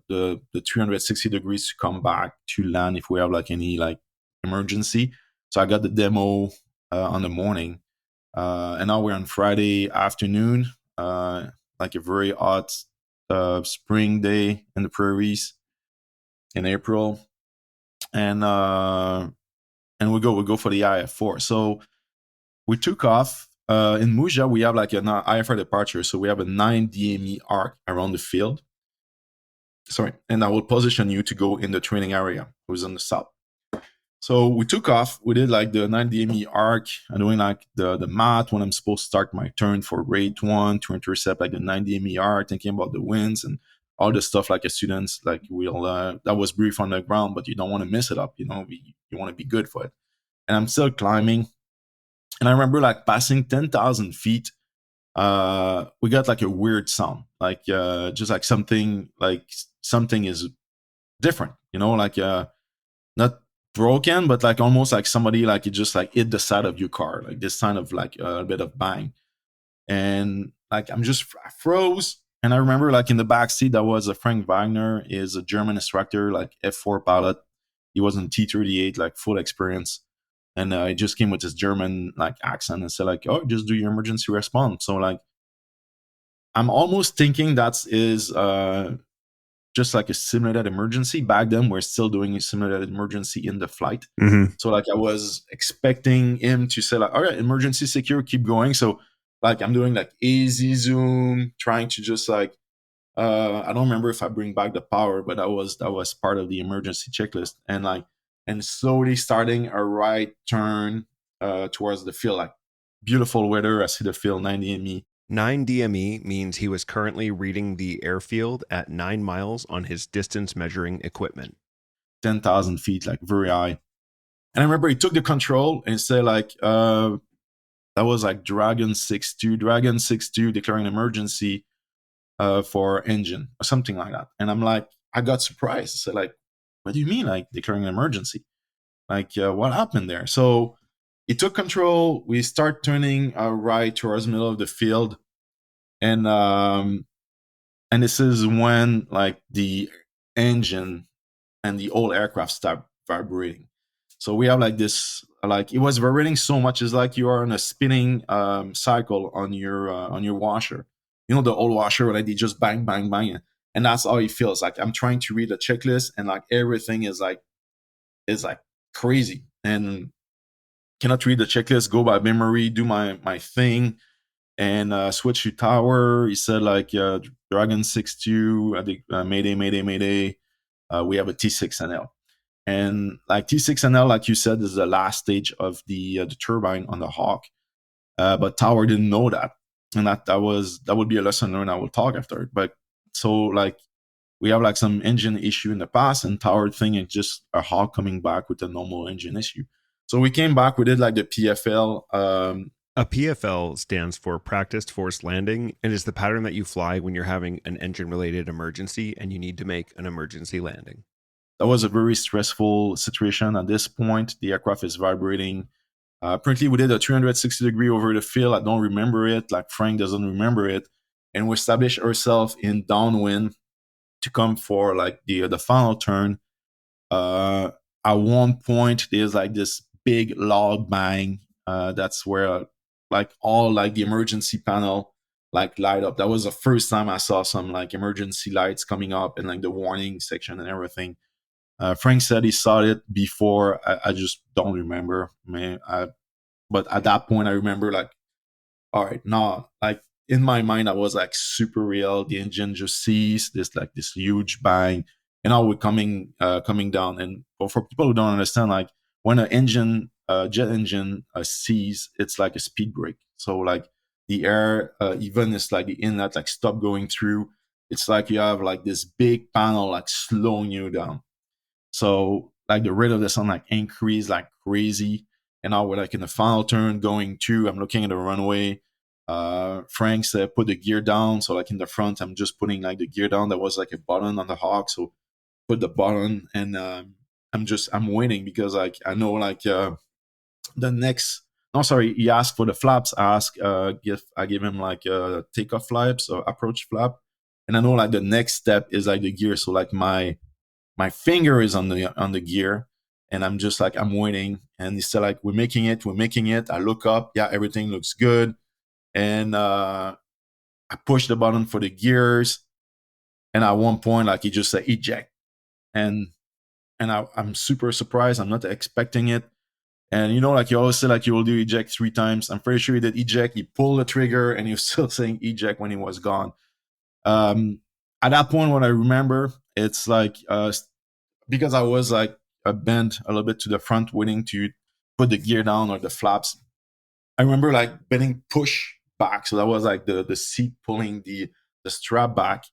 360 degrees to come back to land if we have like any like emergency. So I got the demo on the morning, and now we're on Friday afternoon, like a very hot spring day in the prairies in April, and we go for the IF4. So we took off. In Muja, we have like an IFR departure, so we have a 9 DME arc around the field. Sorry, and I will position you to go in the training area. It was on the south. So we took off. We did like the 9 DME arc. I'm doing like the math when I'm supposed to start my turn for rate 1 to intercept like the 9 DME arc, thinking about the winds and all the stuff like a students like will that was brief on the ground, but you don't want to mess it up. You know, you want to be good for it. And I'm still climbing. And I remember like passing 10,000 feet. We got like a weird sound, like just like something is different, you know, like not broken, but like almost like somebody like it just like hit the side of your car, like this kind of like a bit of bang. And like I froze. And I remember like in the back seat that was a Frank Wagner, is a German instructor, like F4 pilot. He was in T-38, like full experience. And he just came with his German like accent and said like, "Oh, just do your emergency response." So like, I'm almost thinking that is just like a simulated emergency. Back then, we're still doing a simulated emergency in the flight. Mm-hmm. So like, I was expecting him to say like, "All right, emergency secure, keep going." So like, I'm doing like easy zoom, trying to just like, I don't remember if I bring back the power, but that was part of the emergency checklist. And like, and slowly starting a right turn towards the field, like beautiful weather. I see the field 90 ME. 9 DME means he was currently reading the airfield at 9 miles on his distance measuring equipment. 10,000 feet, like very high. And I remember he took the control and said like, that was like Dragon 6-2 declaring emergency for engine or something like that. And I'm like, I got surprised. I said like, what do you mean like declaring an emergency? Like what happened there? So he took control. We start turning right towards the middle of the field. And this is when like the engine and the whole aircraft start vibrating. So we have like this, like it was vibrating so much, it's like you are on a spinning cycle on your washer. You know, the old washer where like they just bang, bang, bang. And that's how it feels. Like I'm trying to read a checklist and like everything is like crazy. And cannot read the checklist, go by memory, do my thing, and switch to tower. He said like Dragon 6-2, I think Mayday. We have a T6NL. And like T6NL, like you said, is the last stage of the turbine on the Hawk. But Tower didn't know that. And that would be a lesson learned. I will talk after. But so like we have like some engine issue in the past, and Tower thing is just a Hawk coming back with a normal engine issue. So we came back, we did like the PFL. A PFL stands for practiced forced landing, and is the pattern that you fly when you're having an engine-related emergency and you need to make an emergency landing. That was a very stressful situation. At this point, the aircraft is vibrating. Apparently, we did a 360 degree over the field. I don't remember it. Like Frank doesn't remember it. And we established ourselves in downwind to come for like the final turn. At one point, there's like this big loud bang. That's where like all like the emergency panel like light up. That was the first time I saw some like emergency lights coming up and like the warning section and everything. Frank said he saw it before. I just don't remember, man. But at that point, I remember like, all right, no, like in my mind, I was like super real. The engine just sees this huge bang, and now we're coming down. And for people who don't understand, like when an engine, jet engine sees, it's like a speed brake. So like the air, even is like the inlet, like stop going through. it's like you have like this big panel like slowing you down. So like the rate of the sun like increased like crazy. And now we're like in the final turn going to, I'm looking at the runway. Frank said put the gear down. So like in the front, I'm just putting like the gear down. There was like a button on the Hawk. So put the button, and I'm waiting because like I know like the next, no, sorry, he asked for the flaps. I give him like takeoff flaps or approach flap. And I know like the next step is like the gear. So like my finger is on the gear, and I'm just like, I'm waiting. And he said like, we're making it. I look up, yeah, everything looks good. And I push the button for the gears. And at one point, like he just said eject. And I'm super surprised. I'm not expecting it. And you know, like you always say, like you will do eject 3 times. I'm pretty sure he did eject. He pulled the trigger, and he was still saying eject when he was gone. At that point, what I remember, it's like because I was like bent a little bit to the front, waiting to put the gear down or the flaps. I remember like getting pushed back, so that was like the seat pulling the strap back.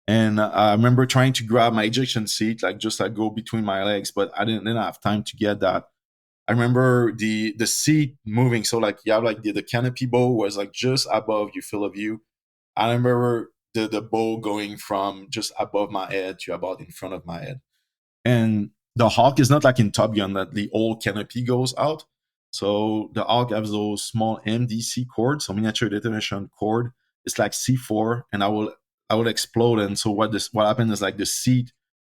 And I remember trying to grab my ejection seat, like just like go between my legs, but I didn't have time to get that. I remember the seat moving, so like you have like the canopy bow was like just above your field of view. I remember the bow going from just above my head to about in front of my head. And the Hawk is not like in Top Gun that the old canopy goes out. So the Hawk has those small MDC cords, so miniature detonation cord. It's like C4, and I will explode. And so what happened is like the seat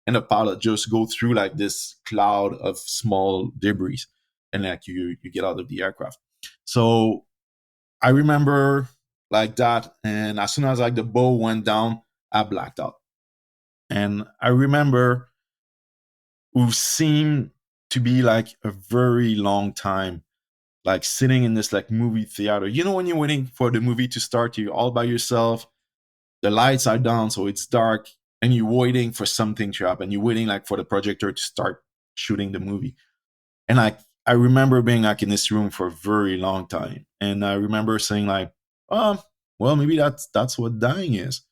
and the pilot just go through like this cloud of small debris, and like you get out of the aircraft. So I remember like that, and as soon as like the bow went down, I blacked out. And I remember who seemed to be like a very long time, like sitting in this like movie theater. You know, when you're waiting for the movie to start, you're all by yourself, the lights are down, so it's dark, and you're waiting for something to happen. You're waiting like for the projector to start shooting the movie. And like I remember being like in this room for a very long time. And I remember saying like, oh, well, maybe that's what dying is.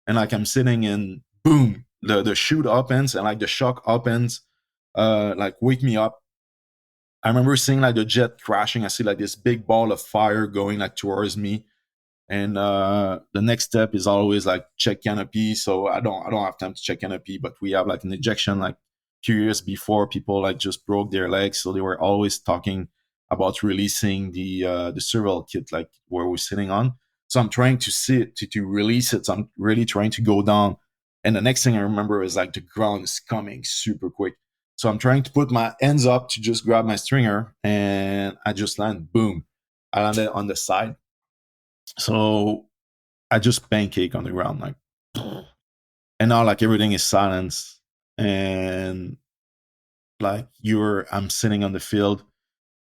And like I'm sitting and boom, the chute opens, and like the shock opens, like wake me up. I remember seeing like the jet crashing. I see like this big ball of fire going like towards me. And the next step is always like check canopy. So I don't have time to check canopy, but we have like an ejection like 2 years before, people like just broke their legs. So they were always talking about releasing the survival kit, like where we're sitting on. So I'm trying to release it. So I'm really trying to go down. And the next thing I remember is like the ground is coming super quick. So I'm trying to put my hands up to just grab my stringer, and I just land, boom. I landed on the side. So I just pancake on the ground, like, and now like everything is silence, and like I'm sitting on the field.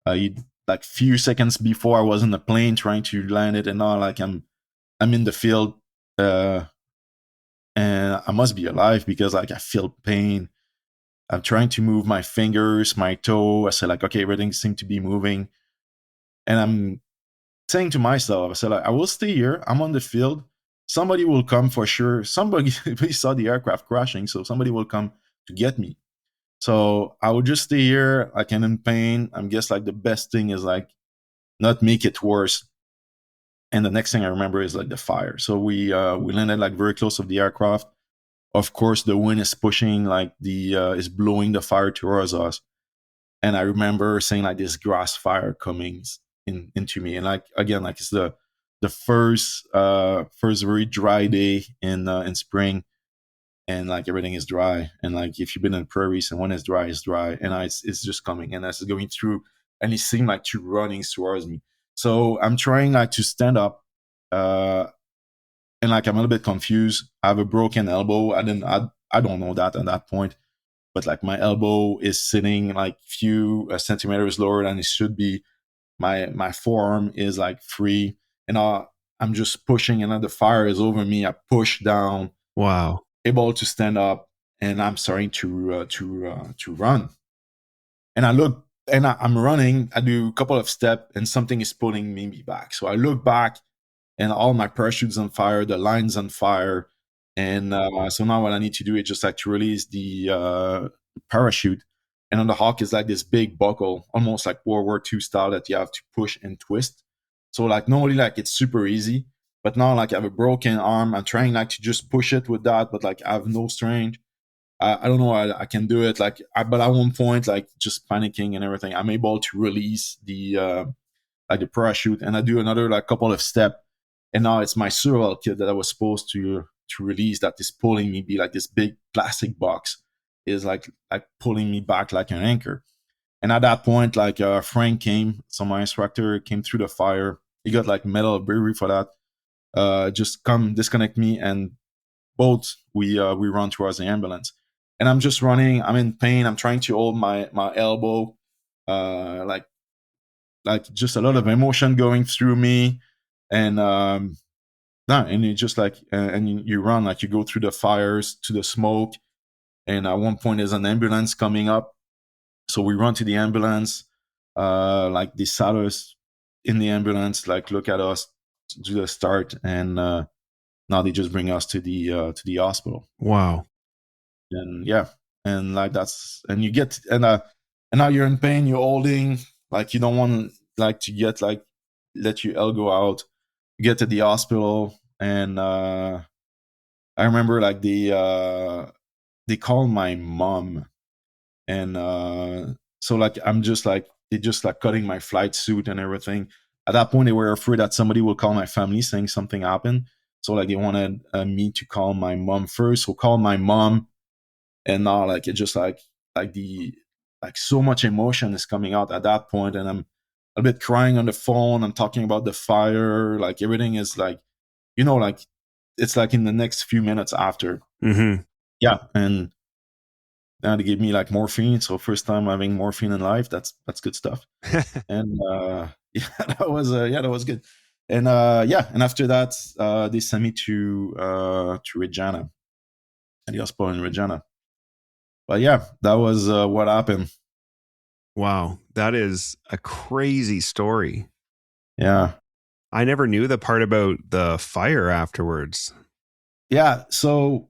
Like few seconds before I was in the plane trying to land it, and now like I'm in the field, and I must be alive because like I feel pain. I'm trying to move my fingers, my toe. I said like, okay, everything seems to be moving, and I'm saying to myself, I said like, I will stay here. I'm on the field. Somebody will come for sure. Somebody saw the aircraft crashing, so somebody will come to get me. So I would just stay here. I can in pain. I guess like the best thing is like not make it worse. And the next thing I remember is like the fire. So we landed like very close to the aircraft. Of course, the wind is pushing like is blowing the fire towards us. And I remember seeing like this grass fire coming into me. And like again, like it's the first very dry day in spring. And like everything is dry, and like if you've been in prairies and when it's dry, and it's just coming, and it's going through, and it seemed like to running towards me. So I'm trying like to stand up, and like I'm a little bit confused. I have a broken elbow. I don't know that at that point, but like my elbow is sitting like few centimeters lower than it should be. My forearm is like free, and I'm just pushing, and then the fire is over me. I push down. Wow. Able to stand up, and I'm starting to run. And I look, and I'm running. I do a couple of steps, and something is pulling me back. So I look back, and all my parachutes on fire, the lines on fire. And so now what I need to do is just like to release the parachute. And on the Hawk is like this big buckle, almost like World War II style, that you have to push and twist. So like normally like it's super easy, but now like I have a broken arm. I'm trying like to just push it with that, but like I have no strength. I don't know. I can do it. But at one point, like just panicking and everything, I'm able to release the like the parachute, and I do another like couple of steps, and now it's my survival kit that I was supposed to release that is pulling me. Be like this big plastic box is like pulling me back like an anchor. And at that point, like Frank came, so my instructor came through the fire. He got like medal of bravery for that. Just come disconnect me, and both we run towards the ambulance. And I'm just running. I'm in pain. I'm trying to hold my elbow, like just a lot of emotion going through me, and and you just like and you run, like you go through the fires to the smoke, and at one point there's an ambulance coming up, so we run to the ambulance. Like they sat us in the ambulance, like look at us, do the start, and now they just bring us to the hospital. Wow. And yeah, and like that's and you get and now you're in pain, you're holding, like you don't want like to get like let your elbow out. You get to the hospital, and I remember like they called my mom, and so like I'm just like they just like cutting my flight suit and everything. At that point, they were afraid that somebody will call my family saying something happened. So like they wanted me to call my mom first. So call my mom, and now like it just like the like so much emotion is coming out at that point, and I'm a bit crying on the phone. I'm talking about the fire, like everything is like, like it's like in the next few minutes after. Mm-hmm. Yeah, and now they gave me like morphine. So first time having morphine in life. That's good stuff. And yeah, that was good. And yeah, and after that, they sent me to Regina, at the hospital in Regina. But yeah, that was what happened. Wow. That is a crazy story. Yeah. I never knew the part about the fire afterwards. Yeah. So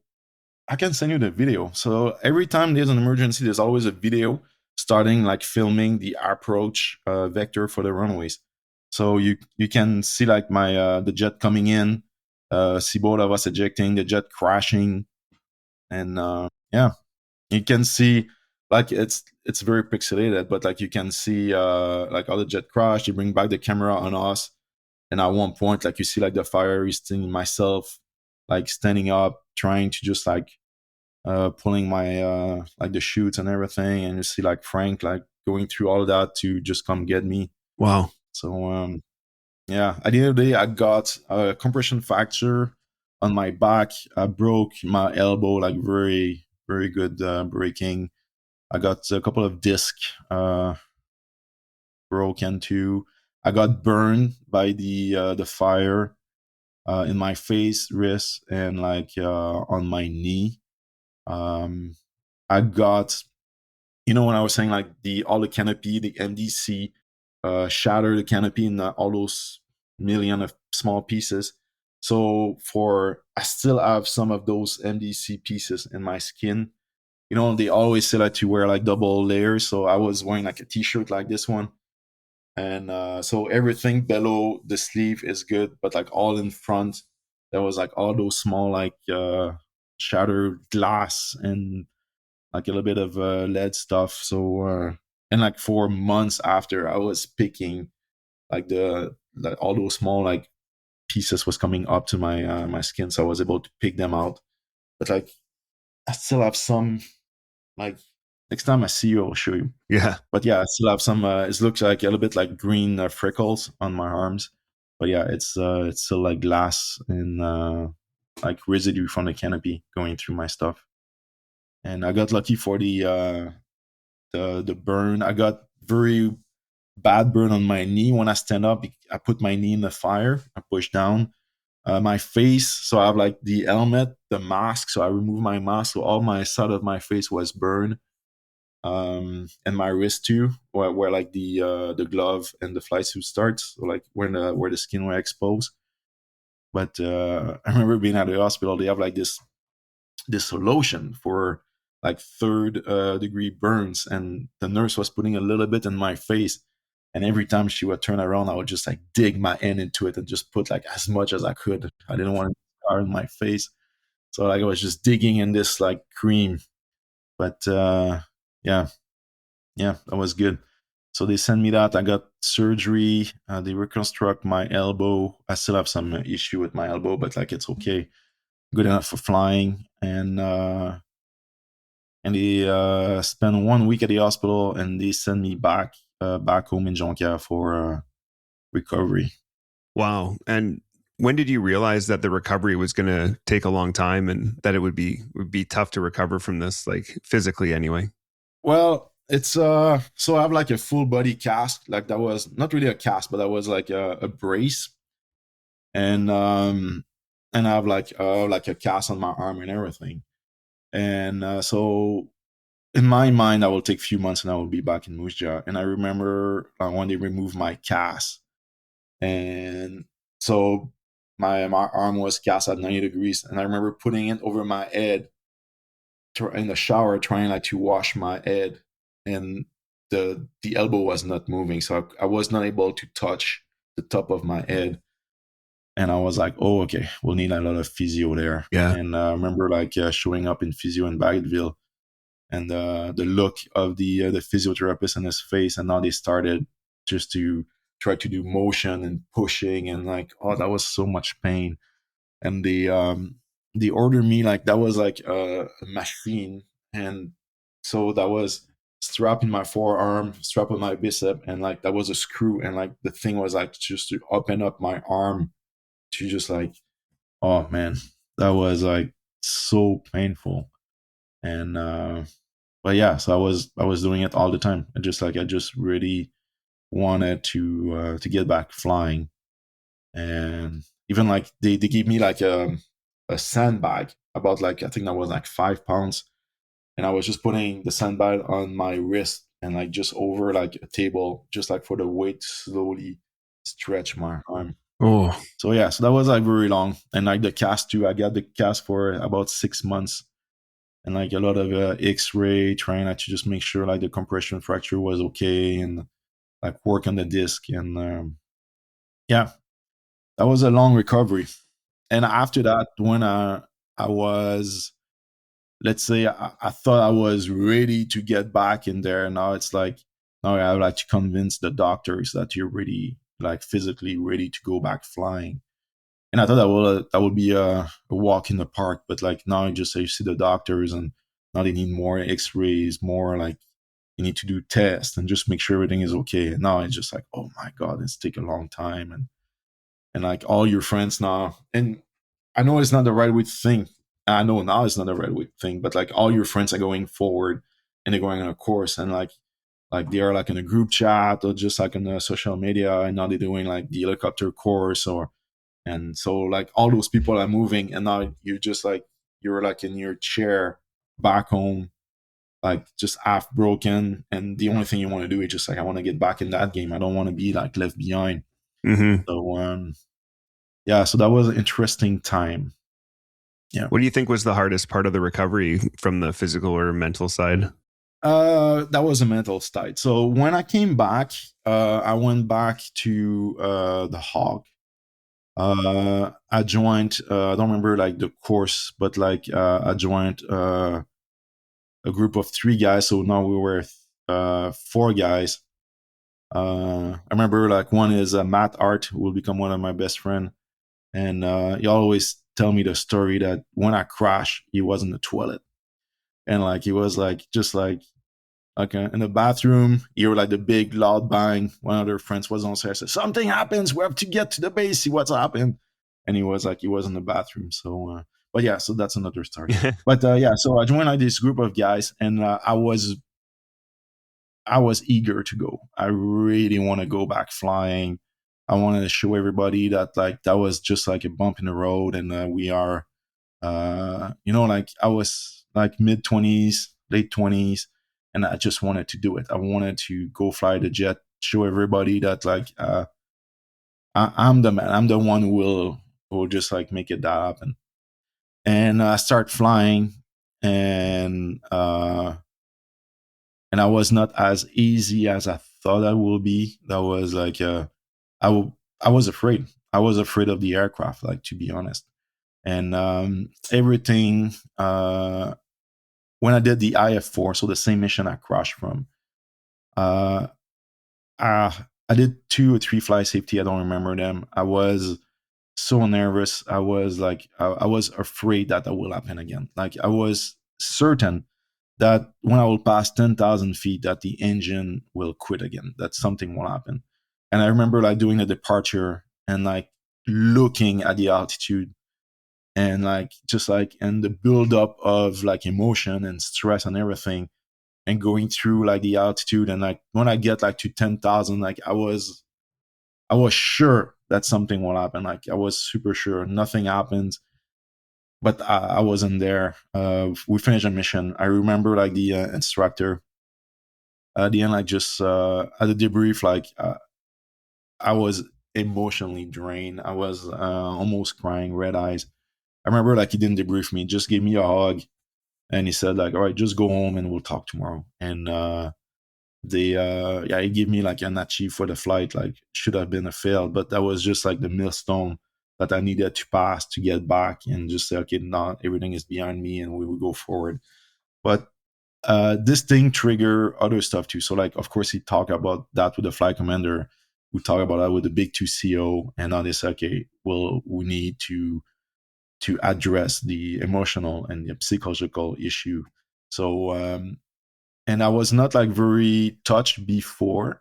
I can send you the video. So every time there's an emergency, there's always a video starting like filming the approach vector for the runways. So you can see like my the jet coming in, see both of us ejecting, the jet crashing, and yeah, you can see like it's very pixelated, but like you can see like how the jet crash. You bring back the camera on us, and at one point, like you see like the fire is seeing myself like standing up, trying to just like pulling my like the chutes and everything, and you see like Frank like going through all of that to just come get me. Wow. So yeah, at the end of the day, I got a compression fracture on my back. I broke my elbow, like very very good breaking. I got a couple of discs broken too. I got burned by the fire in my face, wrist, and like on my knee. I got, when I was saying like all the canopy, the MDC shattered the canopy in all those million of small pieces. So I still have some of those MDC pieces in my skin. They always say that you wear like double layers. So I was wearing like a t-shirt like this one. And so everything below the sleeve is good, but like all in front, there was like all those small like shattered glass and like a little bit of lead stuff. So and like for months after, I was picking like all those small like pieces was coming up to my skin, so I was able to pick them out. But like I still have some, like next time I see you, I'll show you. Yeah. But yeah, I still have some. It looks like a little bit like green freckles on my arms. But yeah, it's still like glass and like residue from the canopy going through my stuff. And I got lucky for the burn. I got very bad burn on my knee when I stand up. I put my knee in the fire. I push down my face. So I have like the helmet, the mask. So I remove my mask. So all my side of my face was burned. And my wrist too, where like the glove and the flight suit starts, so like where the skin were exposed. But I remember being at the hospital. They have like this this lotion for like third degree burns, and the nurse was putting a little bit in my face, and every time she would turn around, I would just like dig my hand into it and just put like as much as I could. I didn't want to scar in my face, so like I was just digging in this like cream. But yeah, yeah, that was good. So they sent me that. I got surgery. They reconstruct my elbow. I still have some issue with my elbow, but like it's okay, good enough for flying. And they spent 1 week at the hospital, and they sent me back home in Jonquière for recovery. Wow. And when did you realize that the recovery was going to take a long time and that it would be tough to recover from this, like physically anyway? Well, it's so I have like a full body cast. Like that was not really a cast, but that was like a brace, and I have like a cast on my arm and everything. And so in my mind, I will take a few months and I will be back in Moose Jaw. And I remember when they removed my cast, and so my arm was cast at 90 degrees, and I remember putting it over my head in the shower, trying like to wash my head, and the elbow was not moving, so I was not able to touch the top of my head. And I was like, oh, okay, we'll need a lot of physio there. Yeah. And I remember like showing up in physio in Bagotville, and the look of the physiotherapist in his face, and now they started just to try to do motion and pushing, and like, oh, that was so much pain. And they ordered me like that was like a machine, and so that was strap in my forearm, strap on my bicep, and like that was a screw, and like the thing was like just to open up my arm to just like, oh man, that was like so painful. And but yeah, so I was doing it all the time. I just really wanted to get back flying. And even like they gave me like a sandbag, about like I think that was like 5 pounds, and I was just putting the sandbag on my wrist and like just over like a table, just like for the weight to slowly stretch my arm. Oh, So yeah, so that was like very long. And like the cast too, I got the cast for about 6 months, and like a lot of X-ray, trying like to just make sure like the compression fracture was okay, and like work on the disc. And yeah, that was a long recovery. And after that, when I was, let's say, I thought I was ready to get back in there. Now it's like, now I have like to convince the doctors that you're really like physically ready to go back flying. And I thought that would be a walk in the park, but like now you just say you see the doctors, and now they need more X-rays, more like you need to do tests and just make sure everything is okay. And now it's just like, oh my god, it's taken a long time, and like all your friends now, and I know it's not the right way to think. I know now it's not the right way to think, but like all your friends are going forward and they're going on a course, and like they are like in a group chat or just like on the social media, and now they're doing like the helicopter course, or and so like all those people are moving, and now you're just like you're like in your chair back home, like just half broken, and the only thing you want to do is just like, I want to get back in that game. I don't want to be like left behind. mm-hmm. So yeah, so that was an interesting time. Yeah. What do you think was the hardest part of the recovery from the physical or mental side? That was a mental state. So when I came back, I went back to the Hawk. I joined. I don't remember like the course, but like I joined a group of 3 guys. So now we were 4 guys. I remember like one is Matt Art, who will become one of my best friend, and he always tell me the story that when I crashed, he was in the toilet, and like he was like just like okay in the bathroom. You were like the big loud bang. One of their friends was on there, said something happens. We have to get to the base. See what's happened. And he was in the bathroom. So, but yeah, so that's another story. But yeah, so I joined like this group of guys, and I was eager to go. I really want to go back flying. I wanted to show everybody that like that was just like a bump in the road, and we are, like I was like mid-20s, late 20s, and I just wanted to do it. I wanted to go fly the jet, show everybody that like I'm the man. I'm the one who will just like make it happen. And I start flying, and I was not as easy as I thought I would be. That was like I was afraid. I was afraid of the aircraft, like, to be honest. And everything, when I did the IF4, so the same mission I crashed from, uh, I did 2 or 3 flight safety. I don't remember them. I was so nervous. I was like, I was afraid that will happen again. Like, I was certain that when I will pass 10,000 feet, that the engine will quit again, that something will happen. And I remember like doing the departure and like looking at the altitude, and like just like, and the buildup of like emotion and stress and everything, and going through like the altitude. And like when I get like to 10,000, like I was sure that something will happen. Like I was super sure nothing happened, but I wasn't there. We finished a mission. I remember like the instructor at the end, like just at the debrief, like I was emotionally drained. I was almost crying, red eyes. I remember like he didn't debrief me, just gave me a hug, and he said like, "All right, just go home and we'll talk tomorrow." And he gave me like an achieve for the flight, like should have been a fail, but that was just like the millstone that I needed to pass to get back and just say, okay, now everything is behind me and we will go forward. But this thing trigger other stuff too. So like, of course, he talked about that with the flight commander. We talk about that with the big 2CO, and now they say, okay, well, we need to address the emotional and the psychological issue. So and I was not like very touched before.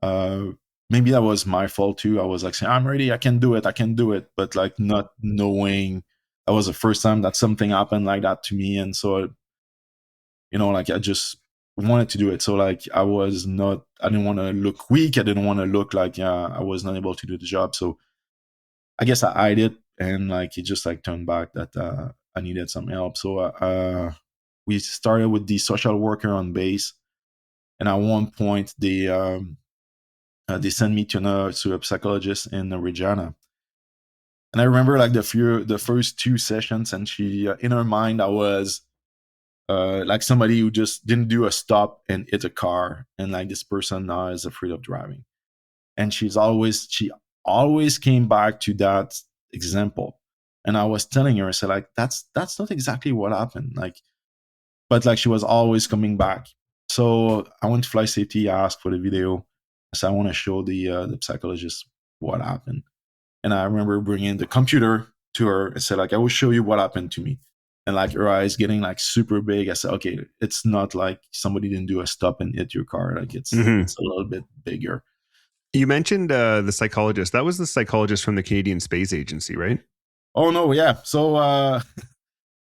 Uh, Maybe that was my fault too. I was like saying, I'm ready, I can do it, but like not knowing that was the first time that something happened like that to me. And so, like I just wanted to do it. So like I didn't want to look weak. I didn't want to look like, I was not able to do the job. So I guess I hid it, and like it just like turned back that I needed some help. So we started with the social worker on base. And at one point, they sent me to a psychologist in Regina. And I remember like the first 2 sessions, and she, in her mind, I was like somebody who just didn't do a stop and hit a car, and like this person now is afraid of driving. And she always came back to that example. And I was telling her, I said like, that's not exactly what happened. Like, but like she was always coming back. So I went to flight safety. I asked for the video. I said I want to show the psychologist what happened. And I remember bringing the computer to her and said like, I will show you what happened to me. And like her eyes getting like super big. I said, okay, it's not like somebody didn't do a stop and hit your car. Like it's a little bit bigger. You mentioned the psychologist. That was the psychologist from the Canadian Space Agency, right? Oh no, yeah. So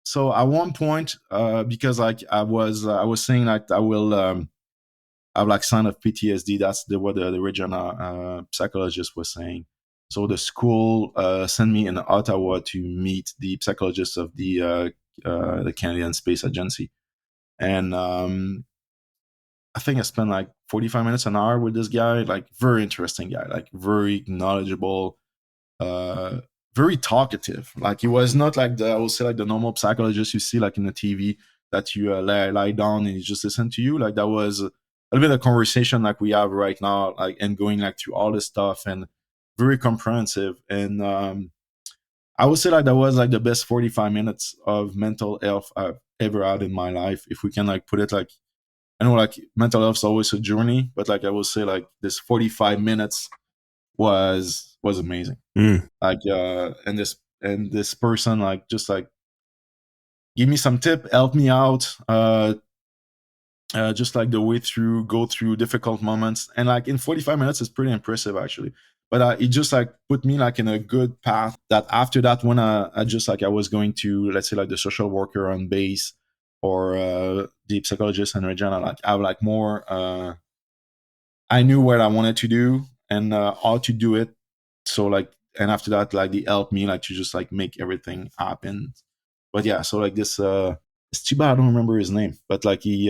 so at one point, because like I was saying like I will have like sign of PTSD. That's what the original psychologist was saying. So the school sent me in Ottawa to meet the psychologist of the Canadian Space Agency, and I think I spent like 45 minutes, an hour with this guy. Like very interesting guy, like very knowledgeable, uh, very talkative. Like he was not like I would say like the normal psychologist you see like in the TV that you lie down and he just listen to you. Like that was a little bit of conversation like we have right now, like and going like through all this stuff, and very comprehensive. And I would say like that was like the best 45 minutes of mental health I've ever had in my life. If we can like put it like, I know like mental health is always a journey, but like I would say like this 45 minutes was amazing. Like and this person like just like give me some tip, help me out, just like the way go through difficult moments, and like in 45 minutes is pretty impressive actually. But it just like put me like in a good path. That after that, when I just like I was going to, let's say like the social worker on base or the psychologist in Regina, like I have like more. I knew what I wanted to do and how to do it. So like, and after that, like they helped me like to just like make everything happen. But yeah, so like this, it's too bad I don't remember his name, but like he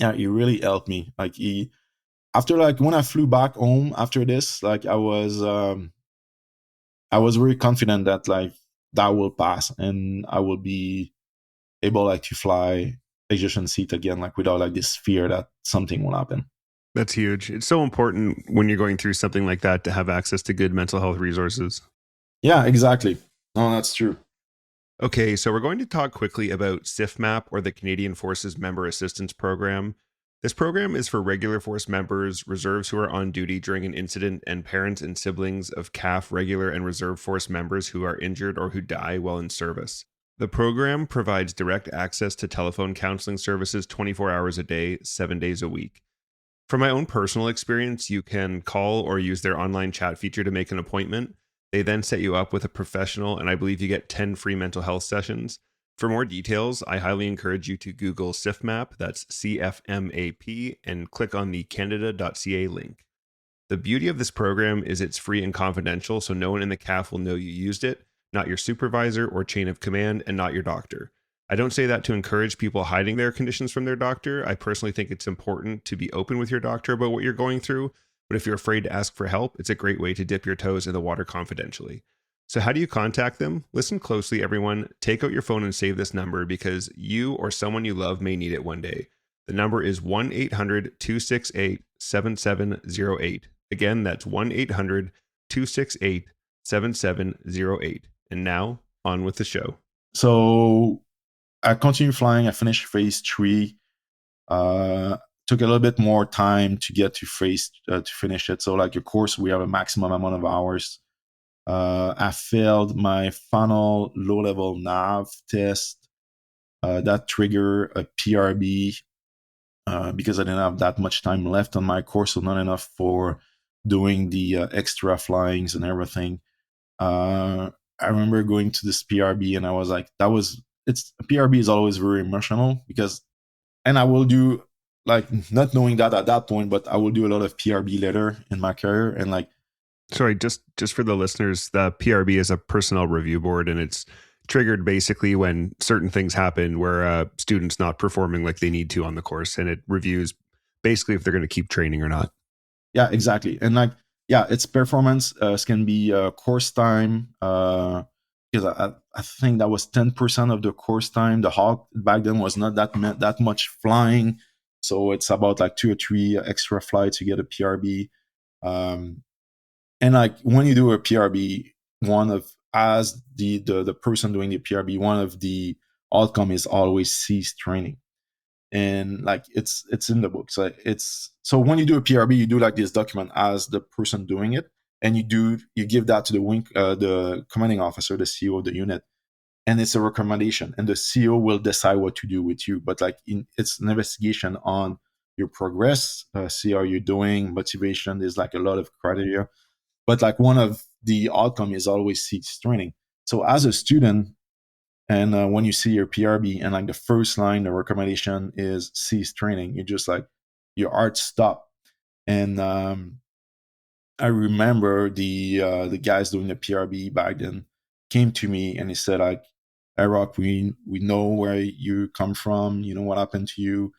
really helped me. Like he, after like when I flew back home after this, like I was very confident that like that will pass, and I will be able like to fly ejection seat again, like without like this fear that something will happen. That's huge. It's so important when you're going through something like that to have access to good mental health resources. Yeah, exactly. No, that's true. Okay, so we're going to talk quickly about CIFMAP, or the Canadian Forces Member Assistance Program. This program is for regular force members, reserves who are on duty during an incident, and parents and siblings of CAF regular and reserve force members who are injured or who die while in service. The program provides direct access to telephone counseling services 24 hours a day, 7 days a week. From my own personal experience, you can call or use their online chat feature to make an appointment. They then set you up with a professional, and I believe you get 10 free mental health sessions. For more details, I highly encourage you to Google CIFMAP, that's CFMAP, and click on the canada.ca link. The beauty of this program is it's free and confidential, so no one in the CAF will know you used it, not your supervisor or chain of command, and not your doctor. I don't say that to encourage people hiding their conditions from their doctor. I personally think it's important to be open with your doctor about what you're going through, but if you're afraid to ask for help, it's a great way to dip your toes in the water confidentially. So how do you contact them? Listen closely, everyone. Take out your phone and save this number, because you or someone you love may need it one day. The number is 1-800-268-7708. Again, that's 1-800-268-7708. And now, on with the show. So I continued flying. I finished phase 3. Took a little bit more time to get to phase to finish it. So like your course, we have a maximum amount of hours. I failed my final low-level nav test. That triggered a PRB because I didn't have that much time left on my course, so not enough for doing the extra flyings and everything. I remember going to this PRB, and I was like, PRB is always very emotional, because, and I will do, like, not knowing that at that point, but I will do a lot of PRB later in my career. And like, sorry, just for the listeners, the PRB is a personnel review board, and it's triggered basically when certain things happen where a student's not performing like they need to on the course, and it reviews basically if they're going to keep training or not. Yeah, exactly. And like, yeah, its performance can be course time, because I think that was 10% of the course time. The Hawk back then was not that much flying, so it's about like 2 or 3 extra flights to get a PRB. And like when you do a PRB, as the person doing the PRB, one of the outcome is always cease training. And like it's in the book. So when you do a PRB, you do like this document as the person doing it, and you give that to the commanding officer, the CO of the unit, and it's a recommendation, and the CO will decide what to do with you. But like it's an investigation on your progress, see how you're doing, motivation. There's like a lot of criteria, but like one of the outcome is always cease training. So as a student, and when you see your PRB and like the first line, the recommendation is cease training, you're just like, your heart stop. And I remember the guys doing the PRB back then came to me and he said like, "Hey, Rock, we know where you come from. You know what happened to you.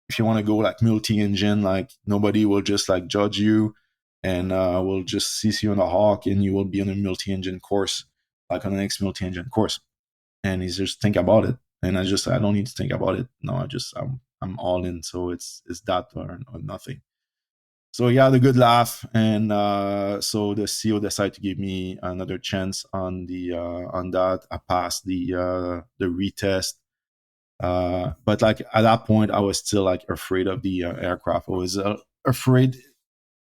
If you want to go like multi-engine, like nobody will just like judge you, and we'll just CC you on a Hawk, and you will be on a multi-engine course, like on the next multi-engine course." And he's just, think about it. And I don't need to think about it. No, I'm all in. So it's that or nothing. So he had a good laugh, and so the CO decided to give me another chance on that. I passed the retest, but like at that point, I was still like afraid of the aircraft. I was afraid,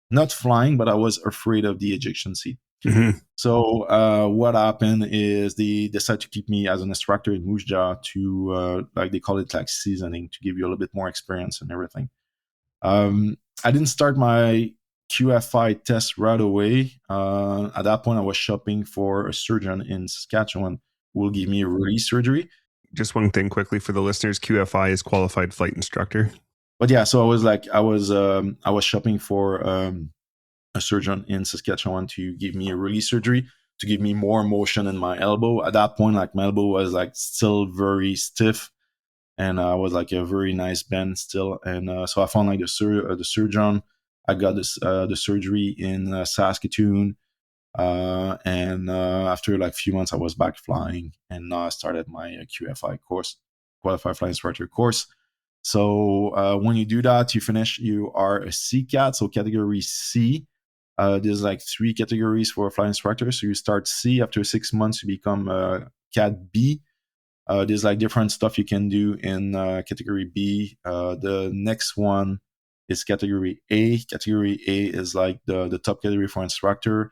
not flying, but I was afraid of the ejection seat. Mm-hmm. So what happened is they decided to keep me as an instructor in Moose Jaw to like they call it like seasoning, to give you a little bit more experience and everything. I didn't start my QFI test right away. At that point, I was shopping for a surgeon in Saskatchewan who will give me a release surgery. Just one thing quickly for the listeners: QFI is qualified flight instructor. But yeah, so I was shopping for a surgeon in Saskatchewan to give me a release surgery, to give me more motion in my elbow. At that point, like my elbow was like still very stiff, and I was like a very nice bend still. And so I found like the surgeon. I got the surgery in Saskatoon. And after like a few months, I was back flying, and now I started my QFI course, Qualified Flight Instructor course. So when you do that, you are a CCAT, so category C. There's like 3 categories for a flight instructor. So you start C. After 6 months, you become Cat B. There's like different stuff you can do in category B. The next one is category A. Category A is like the top category for instructor.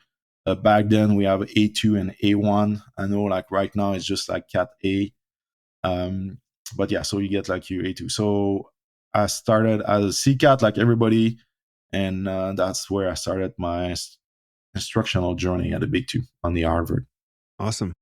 Back then we have A2 and A1. I know like right now it's just like Cat A. But yeah, so you get like your A2. So I started as a CCAT like everybody, and that's where I started my instructional journey at the Big 2 on the Harvard. Awesome.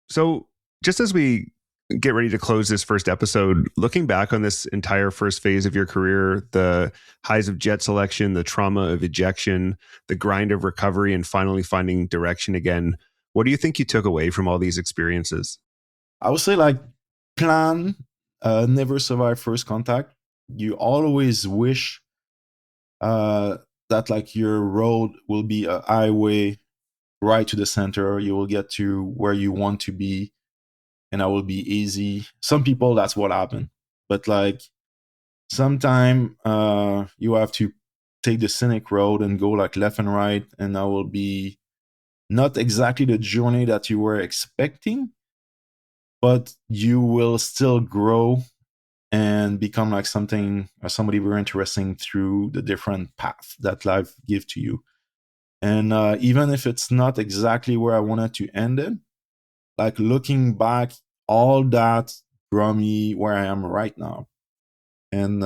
So just as we get ready to close this first episode, looking back on this entire first phase of your career, the highs of jet selection, the trauma of ejection, the grind of recovery, and finally finding direction again, what do you think you took away from all these experiences? I would say like plan, never survive first contact. You always wish that like your road will be a highway right to the center. You will get to where you want to be, and that will be easy. Some people, that's what happened. But like sometime you have to take the scenic road and go like left and right, and that will be not exactly the journey that you were expecting, but you will still grow and become like somebody very interesting through the different paths that life gives to you. And even if it's not exactly where I wanted to end it, like looking back, all that brought me where I am right now. And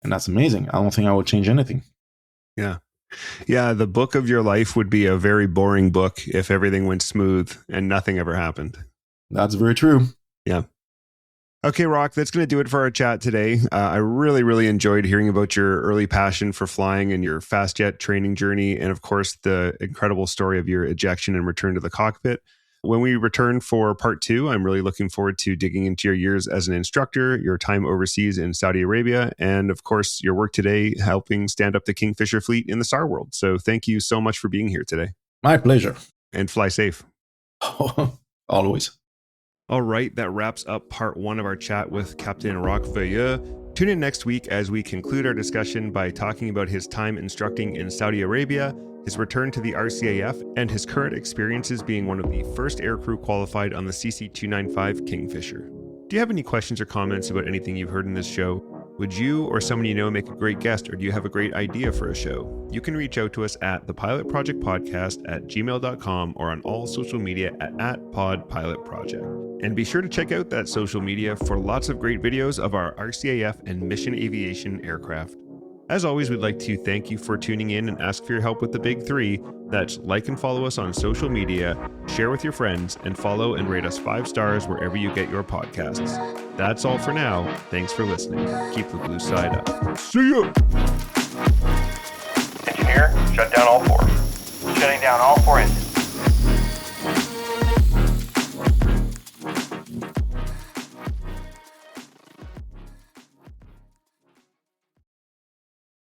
that's amazing. I don't think I would change anything. Yeah. Yeah, the book of your life would be a very boring book if everything went smooth and nothing ever happened. That's very true. Yeah. Okay, Rock, that's going to do it for our chat today. I really, really enjoyed hearing about your early passion for flying and your fast jet training journey, and of course, the incredible story of your ejection and return to the cockpit. When we return for part 2, I'm really looking forward to digging into your years as an instructor, your time overseas in Saudi Arabia, and of course, your work today helping stand up the Kingfisher fleet in the Star World. So thank you so much for being here today. My pleasure. And fly safe. Always. All right, that wraps up part 1 of our chat with Captain Rock Veilleux. Tune in next week as we conclude our discussion by talking about his time instructing in Saudi Arabia, his return to the RCAF, and his current experiences being one of the first aircrew qualified on the CT-155 Kingfisher. Do you have any questions or comments about anything you've heard in this show? Would you or someone you know make a great guest, or do you have a great idea for a show? You can reach out to us at thepilotprojectpodcast@gmail.com or on all social media at @podpilotproject. And be sure to check out that social media for lots of great videos of our RCAF and mission aviation aircraft. As always, we'd like to thank you for tuning in and ask for your help with the big 3. That's like and follow us on social media, share with your friends, and follow and rate us 5 stars wherever you get your podcasts. That's all for now. Thanks for listening. Keep the blue side up. See ya! Engineer, shut down all